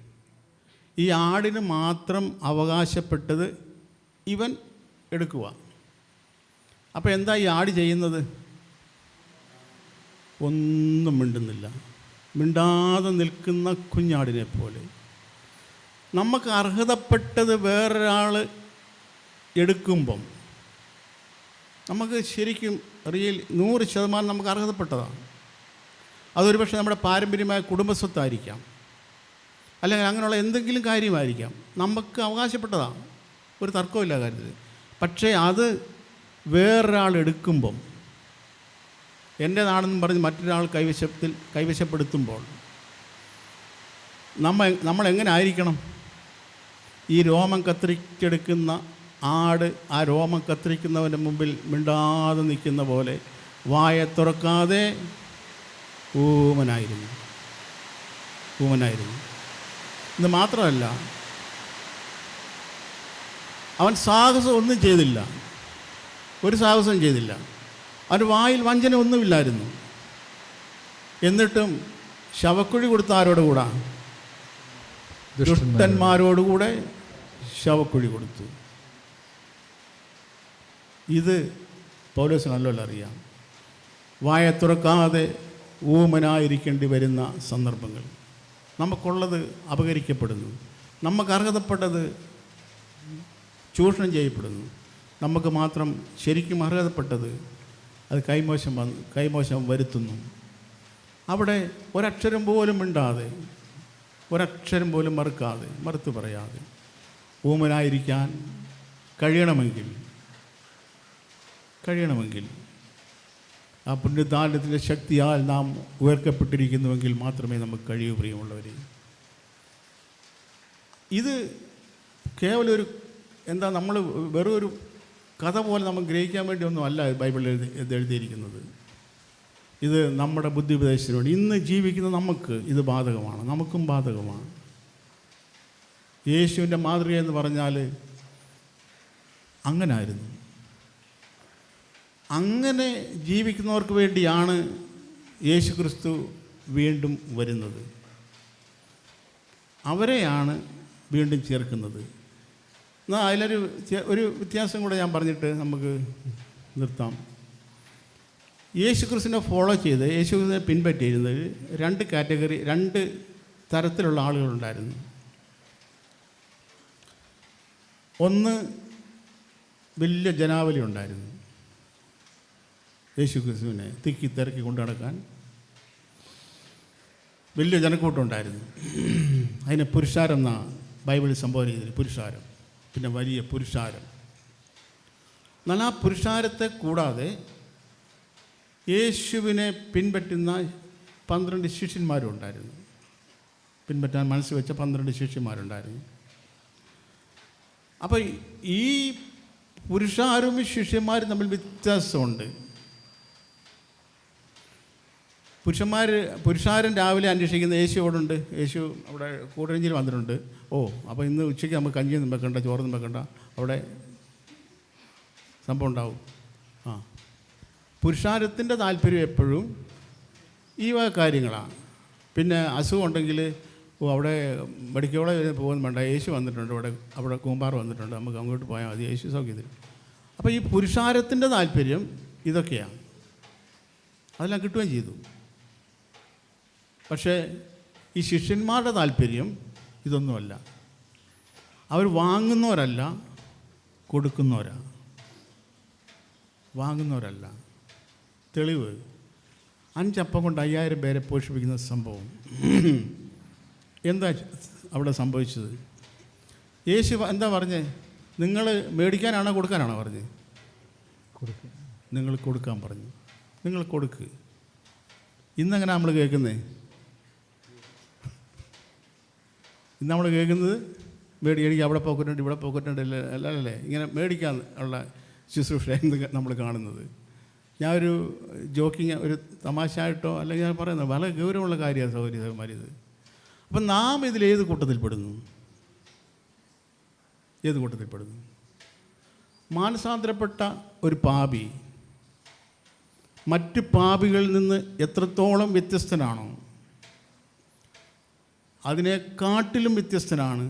ഈ ആടിന് മാത്രം അവകാശപ്പെട്ടത് ഇവൻ എടുക്കുക. അപ്പോൾ എന്താ ഈ ആട് ചെയ്യുന്നത്? ഒന്നും മിണ്ടുന്നില്ല. മിണ്ടാതെ നിൽക്കുന്ന കുഞ്ഞാടിനെ പോലെ. നമുക്ക് അർഹതപ്പെട്ടത് വേറൊരാൾ എടുക്കുമ്പം നമുക്ക് ശരിക്കും 100% നമുക്ക് അർഹതപ്പെട്ടതാണ്. അതൊരു പക്ഷേ നമ്മുടെ പാരമ്പര്യമായ കുടുംബസ്വത്തായിരിക്കാം, അല്ലെങ്കിൽ അങ്ങനെയുള്ള എന്തെങ്കിലും കാര്യമായിരിക്കാം. നമുക്ക് അവകാശപ്പെട്ടതാണ്, ഒരു തർക്കമില്ല കാര്യത്തിൽ. പക്ഷേ അത് വേറൊരാൾ എടുക്കുമ്പം, എൻ്റേതാണെന്നും പറഞ്ഞ് മറ്റൊരാൾ കൈവശപ്പെടുത്തുമ്പോൾ നമ്മളെങ്ങനെ ആയിരിക്കണം? ഈ രോമം കത്തിരിച്ചെടുക്കുന്ന ആട് ആ രോമം കത്തിരിക്കുന്നവൻ്റെ മുമ്പിൽ മിണ്ടാതെ നിൽക്കുന്ന പോലെ വായ തുറക്കാതെ ഊമനായിരുന്നു. ഇത് മാത്രമല്ല, അവൻ സാഹസം ഒന്നും ചെയ്തില്ല, ഒരു സാഹസം ചെയ്തില്ല. അവൻ്റെ വായിൽ വഞ്ചന ഒന്നുമില്ലായിരുന്നു. എന്നിട്ടും ശവക്കുഴി കൊടുത്ത ആരോടുകൂടാ? ദുഷ്ടന്മാരോടുകൂടെ ശവക്കുഴി കൊടുത്തു. ഇത് പൗലോസിന് നല്ലോണം അറിയാം. വായ തുറക്കാതെ ഊമനായിരിക്കേണ്ടി വരുന്ന സന്ദർഭങ്ങൾ. നമുക്കുള്ളത് അപഹരിക്കപ്പെടുന്നു, നമുക്ക് അർഹതപ്പെട്ടത് ചൂഷണം ചെയ്യപ്പെടുന്നു. നമുക്ക് മാത്രം ശരിക്കും അർഹതപ്പെട്ടത് അത് കൈമോശം വരുത്തുന്നു. അവിടെ ഒരക്ഷരം പോലും മിണ്ടാതെ, ഒരക്ഷരം പോലും മറുത്തു പറയാതെ ഊമനായിരിക്കാൻ കഴിയണമെങ്കിൽ ആ പുണ്യദാനത്തിൻ്റെ ശക്തിയാൽ നാം ഉയർക്കപ്പെട്ടിരിക്കുന്നുവെങ്കിൽ മാത്രമേ നമുക്ക് കഴിയൂ. പ്രിയമുള്ളവരെ, ഇത് കേവലം നമ്മൾ വെറും ഒരു കഥ പോലെ നമുക്ക് ഗ്രഹിക്കാൻ വേണ്ടിയൊന്നും അല്ല ബൈബിളിൽ എഴുതിയിരിക്കുന്നത്. ഇത് നമ്മുടെ ബുദ്ധിപദേശത്തിന് വേണ്ടി ഇന്ന് ജീവിക്കുന്ന നമുക്ക് ഇത് ബാധകമാണ്, നമുക്കും ബാധകമാണ്. യേശുവിൻ്റെ മാതൃക എന്ന് പറഞ്ഞാൽ അങ്ങനായിരുന്നു. അങ്ങനെ ജീവിക്കുന്നവർക്ക് വേണ്ടിയാണ് യേശുക്രിസ്തു വീണ്ടും വരുന്നത്. അവരെയാണ് വീണ്ടും ചേർക്കുന്നത്. എന്നാൽ അതിലൊരു വ്യത്യാസം കൂടെ ഞാൻ പറഞ്ഞിട്ട് നമുക്ക് നിർത്താം. യേശുക്രിസ്തുവിനെ ഫോളോ ചെയ്ത് യേശുക്രിസ്തുവിനെ പിൻപറ്റിയിരുന്നത് 2 തരത്തിലുള്ള ആളുകളുണ്ടായിരുന്നു. ഒന്ന്, വലിയ ജനാവലി ഉണ്ടായിരുന്നു. യേശു ക്രിസ്തുവിനെ തിക്കി തിരക്കി കൊണ്ടു നടക്കാൻ വലിയ ജനക്കൂട്ടമുണ്ടായിരുന്നു. അതിനെ പുരുഷാരം എന്നാണ് ബൈബിളിൽ സംബോധന ചെയ്തത്. പുരുഷാരം, പിന്നെ വലിയ പുരുഷാരം. എന്നാൽ ആ പുരുഷാരത്തെ കൂടാതെ യേശുവിനെ പിൻപറ്റുന്ന 12 ശിഷ്യന്മാരും ഉണ്ടായിരുന്നു. പിൻപറ്റാൻ മനസ്സ് വെച്ച 12 ശിഷ്യന്മാരുണ്ടായിരുന്നു. അപ്പോൾ ഈ പുരുഷാരും ശിഷ്യന്മാരും തമ്മിൽ വ്യത്യാസമുണ്ട്. പുരുഷാരൻ രാവിലെ അന്വേഷിക്കുന്ന യേശു അവിടെ ഉണ്ട്, യേശു അവിടെ കൂടരഞ്ചിൽ വന്നിട്ടുണ്ട്. അപ്പോൾ ഇന്ന് ഉച്ചയ്ക്ക് നമുക്ക് കഞ്ഞിയൊന്നും വെക്കണ്ട, ചോറൊന്നും വെക്കണ്ട, അവിടെ സംഭവം ഉണ്ടാവും. പുരുഷാരത്തിൻ്റെ താല്പര്യം എപ്പോഴും ഈ വക കാര്യങ്ങളാണ്. പിന്നെ അസുഖം ഉണ്ടെങ്കിൽ അവിടെ മെഡിക്കോളെ പോകുന്ന വേണ്ട, യേശു വന്നിട്ടുണ്ട്, അവിടെ കൂമ്പാർ വന്നിട്ടുണ്ട്, നമുക്ക് അങ്ങോട്ട് പോയാൽ മതി, യേശു സൗഖ്യത്തിൽ. അപ്പോൾ ഈ പുരുഷാരത്തിൻ്റെ താല്പര്യം ഇതൊക്കെയാണ്. അതെല്ലാം കിട്ടുകയും ചെയ്തു. പക്ഷേ ഈ ശിഷ്യന്മാരുടെ താല്പര്യം ഇതൊന്നുമല്ല. അവർ വാങ്ങുന്നവരല്ല, കൊടുക്കുന്നവരാണ്. വാങ്ങുന്നവരല്ല. തെളിവ് 5 അപ്പം കൊണ്ട് 5000 പേരെ പോഷിപ്പിക്കുന്ന സംഭവം. എന്താ അവിടെ സംഭവിച്ചത്? യേശു എന്താ പറഞ്ഞേ? നിങ്ങൾ മേടിക്കാനാണോ കൊടുക്കാനാണോ പറഞ്ഞത്? നിങ്ങൾ കൊടുക്കാൻ പറഞ്ഞു. നിങ്ങൾ കൊടുക്ക്. ഇന്നെങ്ങനെ നമ്മൾ കേൾക്കുന്നേ? ഇന്ന് നമ്മൾ കേൾക്കുന്നത് എനിക്ക് അവിടെ പോക്കറ്റുണ്ട്, ഇവിടെ പോക്കറ്റുണ്ട്, അല്ലല്ലേ, ഇങ്ങനെ മേടിക്കാൻ ഉള്ള ശുശ്രൂഷ നമ്മൾ കാണുന്നത്. ഞാനൊരു ജോക്കിങ്, ഒരു തമാശയായിട്ടോ അല്ലെങ്കിൽ ഞാൻ പറയുന്നത് വളരെ ഗൗരവമുള്ള കാര്യമാണ് സൗകര്യമാരിത്. അപ്പം നാം ഇതിലേത് കൂട്ടത്തിൽപ്പെടുന്നു? ഏത് കൂട്ടത്തിൽപ്പെടുന്നു? മാനസാന്തരപ്പെട്ട ഒരു പാപി മറ്റ് പാപികളിൽ നിന്ന് എത്രത്തോളം വ്യത്യസ്തനാണോ അതിനെക്കാട്ടിലും വ്യത്യസ്തനാണ്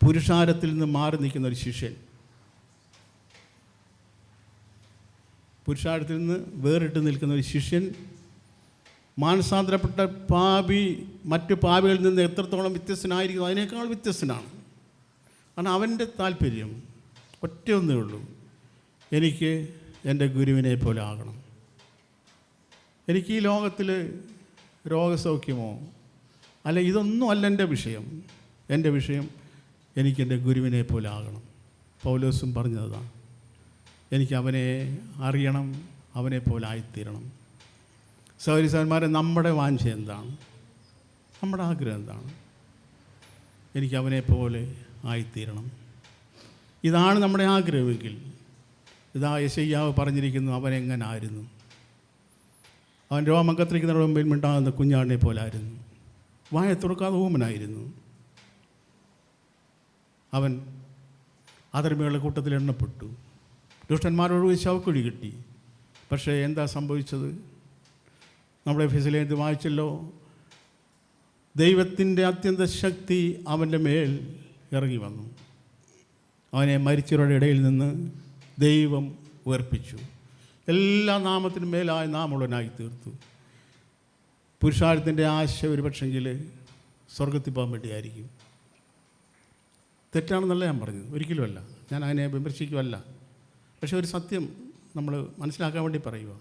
പുരുഷാരത്തിൽ നിന്ന് മാറി നിൽക്കുന്ന ഒരു ശിഷ്യൻ. പുരുഷാരത്തിൽ നിന്ന് വേറിട്ട് നിൽക്കുന്ന ഒരു ശിഷ്യൻ, മാനസാന്തരപ്പെട്ട പാപി മറ്റ് പാപികളിൽ നിന്ന് എത്രത്തോളം വ്യത്യസ്തനായിരിക്കും അതിനേക്കാൾ വ്യത്യസ്തനാണ്. കാരണം അവൻ്റെ താല്പര്യം ഒറ്റയൊന്നേ ഉള്ളൂ, എനിക്ക് എൻ്റെ ഗുരുവിനെ പോലെ ആകണം. എനിക്ക് ഈ ലോകത്തിൽ രോഗസൗഖ്യമോ അല്ല, ഇതൊന്നും അല്ല എൻ്റെ വിഷയം. എൻ്റെ വിഷയം എനിക്കെൻ്റെ ഗുരുവിനെ പോലെ ആകണം. പൗലോസും പറഞ്ഞതാണ്, എനിക്ക് അവനെ അറിയണം, അവനെ പോലെ ആയിത്തീരണം. സഹോദരീസഹോദരന്മാരെ, നമ്മുടെ വാഞ്ച എന്താണ്? നമ്മുടെ ആഗ്രഹം എന്താണ്? എനിക്ക് അവനെ പോലെ ആയിത്തീരണം. ഇതാണ് നമ്മുടെ ആഗ്രഹമെങ്കിൽ ഇതാ യെശയ്യാവ് പറഞ്ഞിരിക്കുന്നു, അവനെങ്ങനായിരുന്നു? അവൻ രോമം കത്തിരിക്കുന്നതിന് മുമ്പിൽ മിണ്ടാകുന്ന കുഞ്ഞാടിനെ പോലായിരുന്നു, വായ തുറക്കാതെ ഊമനായിരുന്നു. അവൻ അധർമ്മികളുടെ കൂട്ടത്തിൽ എണ്ണപ്പെട്ടു, ദുഷ്ടന്മാരോട് ശവക്കുഴി കിട്ടി. പക്ഷേ എന്താ സംഭവിച്ചത്? നമ്മുടെ എഫെസ്യലേഖനത്തിൽ വായിച്ചല്ലോ, ദൈവത്തിൻ്റെ അത്യന്ത ശക്തി അവൻ്റെ മേൽ ഇറങ്ങി വന്നു. അവനെ മരിച്ചവരുടെ ഇടയിൽ നിന്ന് ദൈവം ഉയർപ്പിച്ചു, എല്ലാ നാമത്തിനും മേലായ നാമുള്ളവനായി തീർത്തു. പുരുഷാരത്തിൻ്റെ ആശ ഒരു പക്ഷെങ്കിൽ സ്വർഗത്തിൽ പോകാൻ വേണ്ടിയായിരിക്കും. തെറ്റാണെന്നല്ല ഞാൻ പറഞ്ഞത്, ഒരിക്കലുമല്ല, ഞാൻ അതിനെ വിമർശിക്കുമല്ല. പക്ഷെ ഒരു സത്യം നമ്മൾ മനസ്സിലാക്കാൻ വേണ്ടി പറയുക.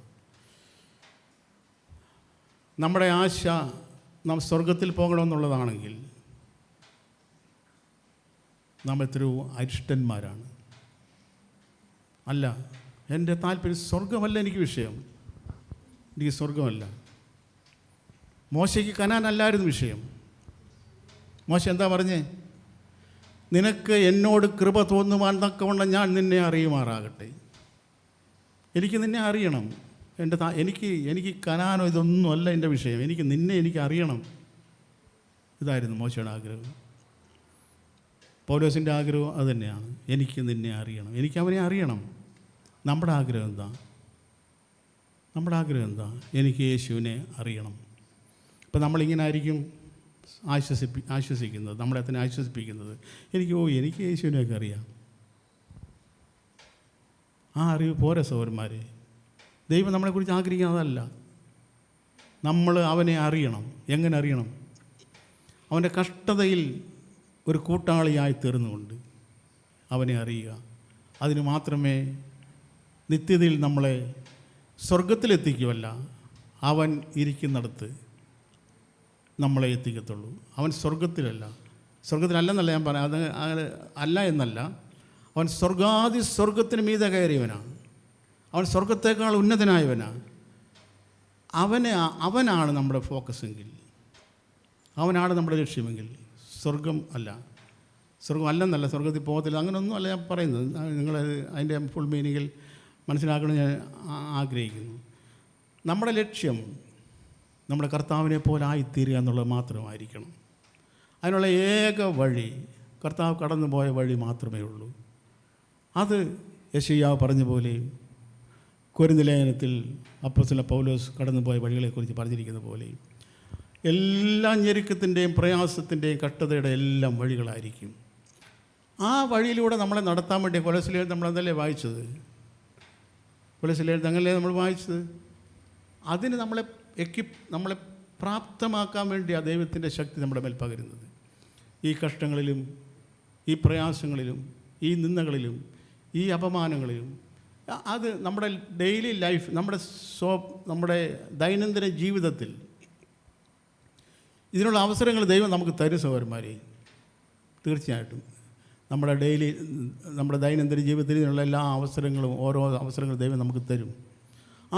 നമ്മുടെ ആശ നാം സ്വർഗത്തിൽ പോകണമെന്നുള്ളതാണെങ്കിൽ നാം എത്രയോ അരിഷ്ടന്മാരാണ്. അല്ല, എൻ്റെ താല്പര്യം സ്വർഗമല്ല എനിക്ക് വിഷയം. എനിക്ക് സ്വർഗമല്ല. മോശയ്ക്ക് കനാനല്ലായിരുന്നു വിഷയം. മോശ എന്താ പറഞ്ഞേ? നിനക്ക് എന്നോട് കൃപ തോന്നുവാൻ തക്കവണ്ണം ഞാൻ നിന്നെ അറിയുമാറാകട്ടെ. എനിക്ക് നിന്നെ അറിയണം. എനിക്ക് കനാനോ ഇതൊന്നും അല്ല എൻ്റെ വിഷയം. എനിക്ക് അറിയണം. ഇതായിരുന്നു മോശയുടെ ആഗ്രഹം. പൗലോസിൻ്റെ ആഗ്രഹം അതുതന്നെയാണ്, എനിക്ക് നിന്നെ അറിയണം, എനിക്ക് അവനെ അറിയണം. നമ്മുടെ ആഗ്രഹം എന്താ? നമ്മുടെ ആഗ്രഹം എന്താ? എനിക്ക് യേശുവിനെ അറിയണം. ഇപ്പം നമ്മളിങ്ങനെ ആയിരിക്കും ആശ്വസിക്കുന്നത്, നമ്മളെ തന്നെ ആശ്വസിപ്പിക്കുന്നത്. എനിക്ക് യേശുവിനെയൊക്കെ അറിയാം. ആ അറിവ് പോരെ സഹോദരന്മാരെ. ദൈവം നമ്മളെക്കുറിച്ച് ആഗ്രഹിക്കുന്നതല്ല. നമ്മൾ അവനെ അറിയണം. എങ്ങനെ അറിയണം? അവൻ്റെ കഷ്ടതയിൽ ഒരു കൂട്ടാളിയായി തീർന്നുകൊണ്ട് അവനെ അറിയുക. അതിന് മാത്രമേ നിത്യതയിൽ നമ്മളെ സ്വർഗത്തിലെത്തിക്കുമല്ല, അവൻ ഇരിക്കുന്നിടത്ത് നമ്മളെ എത്തിക്കത്തുള്ളൂ. അവൻ സ്വർഗത്തിലല്ലെന്നല്ല ഞാൻ പറയാം, അത് അല്ല എന്നല്ല. അവൻ സ്വർഗത്തിന് മീതെ കയറിയവനാണ്. അവൻ സ്വർഗത്തേക്കാൾ ഉന്നതനായവനാണ്. അവനാണ് നമ്മുടെ ഫോക്കസെങ്കിൽ, അവനാണ് നമ്മുടെ ലക്ഷ്യമെങ്കിൽ സ്വർഗം അല്ലെന്നല്ല, സ്വർഗത്തിൽ പോകത്തില്ല, അങ്ങനെയൊന്നും അല്ല ഞാൻ പറയുന്നത്. നിങ്ങൾ അതിൻ്റെ ഫുൾ മീനിങ്ങിൽ മനസ്സിലാക്കണം ഞാൻ ആഗ്രഹിക്കുന്നു. നമ്മുടെ ലക്ഷ്യം നമ്മുടെ കർത്താവിനെ പോലെ ആയിത്തീരുക എന്നുള്ളത് മാത്രമായിരിക്കണം. അതിനുള്ള ഏക വഴി കർത്താവ് കടന്നുപോയ വഴി മാത്രമേ ഉള്ളൂ. അത് യെശയ്യാവ് പറഞ്ഞ പോലെയും കൊരിന്ത്യർ ലേഖനത്തിൽ അപ്പോസ്തലൻ പൗലോസ് കടന്നുപോയ വഴികളെക്കുറിച്ച് പറഞ്ഞിരിക്കുന്ന പോലെയും എല്ലാ ഞെരുക്കത്തിൻ്റെയും പ്രയാസത്തിൻ്റെയും കഷ്ടതയുടെ എല്ലാം വഴികളായിരിക്കും. ആ വഴിയിലൂടെ നമ്മളെ നടത്താൻ വേണ്ടി കൊലസിലേൽ നമ്മളെന്തല്ലേ വായിച്ചത്? കൊലസിലേൽ തങ്ങളെ നമ്മൾ വായിച്ചത്. അതിന് നമ്മളെ പ്രാപ്തമാക്കാൻ വേണ്ടി ആ ദൈവത്തിൻ്റെ ശക്തി നമ്മുടെ മേൽ പകരുന്നത്. ഈ കഷ്ടങ്ങളിലും ഈ പ്രയാസങ്ങളിലും ഈ നിന്ദകളിലും ഈ അപമാനങ്ങളിലും അത് നമ്മുടെ ഡെയിലി ലൈഫ്, നമ്മുടെ ദൈനംദിന ജീവിതത്തിൽ ഇതിനുള്ള അവസരങ്ങൾ ദൈവം നമുക്ക് തരും സഹോദരന്മാരെ. തീർച്ചയായിട്ടും നമ്മുടെ ദൈനംദിന ജീവിതത്തിൽ ഇതിനുള്ള എല്ലാ അവസരങ്ങളും, ഓരോ അവസരങ്ങളും ദൈവം നമുക്ക് തരും.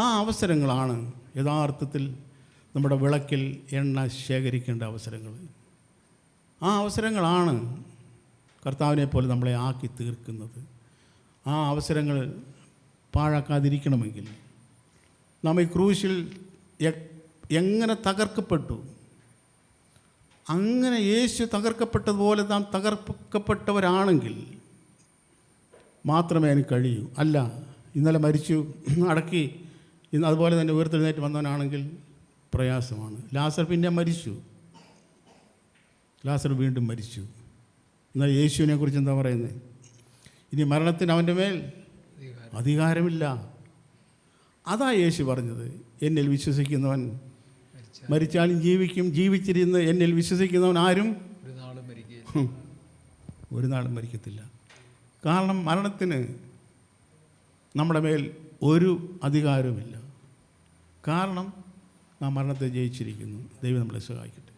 ആ അവസരങ്ങളാണ് യഥാർത്ഥത്തിൽ നമ്മുടെ വിളക്കിൽ എണ്ണ ശേഖരിക്കേണ്ട അവസരങ്ങൾ. ആ അവസരങ്ങളാണ് കർത്താവിനെ പോലെ നമ്മളെ ആക്കി തീർക്കുന്നത്. ആ അവസരങ്ങൾ പാഴാക്കാതിരിക്കണമെങ്കിൽ നാം ഈ ക്രൂശിൽ എങ്ങനെ തകർക്കപ്പെട്ടു, അങ്ങനെ യേശു തകർക്കപ്പെട്ടതുപോലെ നാം തകർക്കപ്പെട്ടവരാണെങ്കിൽ മാത്രമേ അതിന് കഴിയൂ. അല്ല, ഇന്നലെ മരിച്ചു അടക്കി ഇന്ന് അതുപോലെ തന്നെ ഉയർത്തെഴുന്നേറ്റ് വന്നവനാണെങ്കിൽ പ്രയാസമാണ്. ലാസർ പിന്നെ മരിച്ചു, ലാസർ വീണ്ടും മരിച്ചു. എന്നാൽ യേശുവിനെ കുറിച്ച് എന്താ പറയുന്നത്? ഇനി മരണത്തിന് അവൻ്റെ മേൽ അധികാരമില്ല. അതാ യേശു പറഞ്ഞത്, എന്നിൽ വിശ്വസിക്കുന്നവൻ മരിച്ചാലും ജീവിക്കും, ജീവിച്ചിരുന്ന് എന്നിൽ വിശ്വസിക്കുന്നവൻ ആരും ഒരു നാളും മരിക്കത്തില്ല. കാരണം മരണത്തിന് നമ്മുടെ മേൽ ഒരു അധികാരവുമില്ല. കാരണം നാം മരണത്തെ ജയിച്ചിരിക്കുന്നു. ദൈവം നമ്മളെ സഹായിക്കട്ടെ.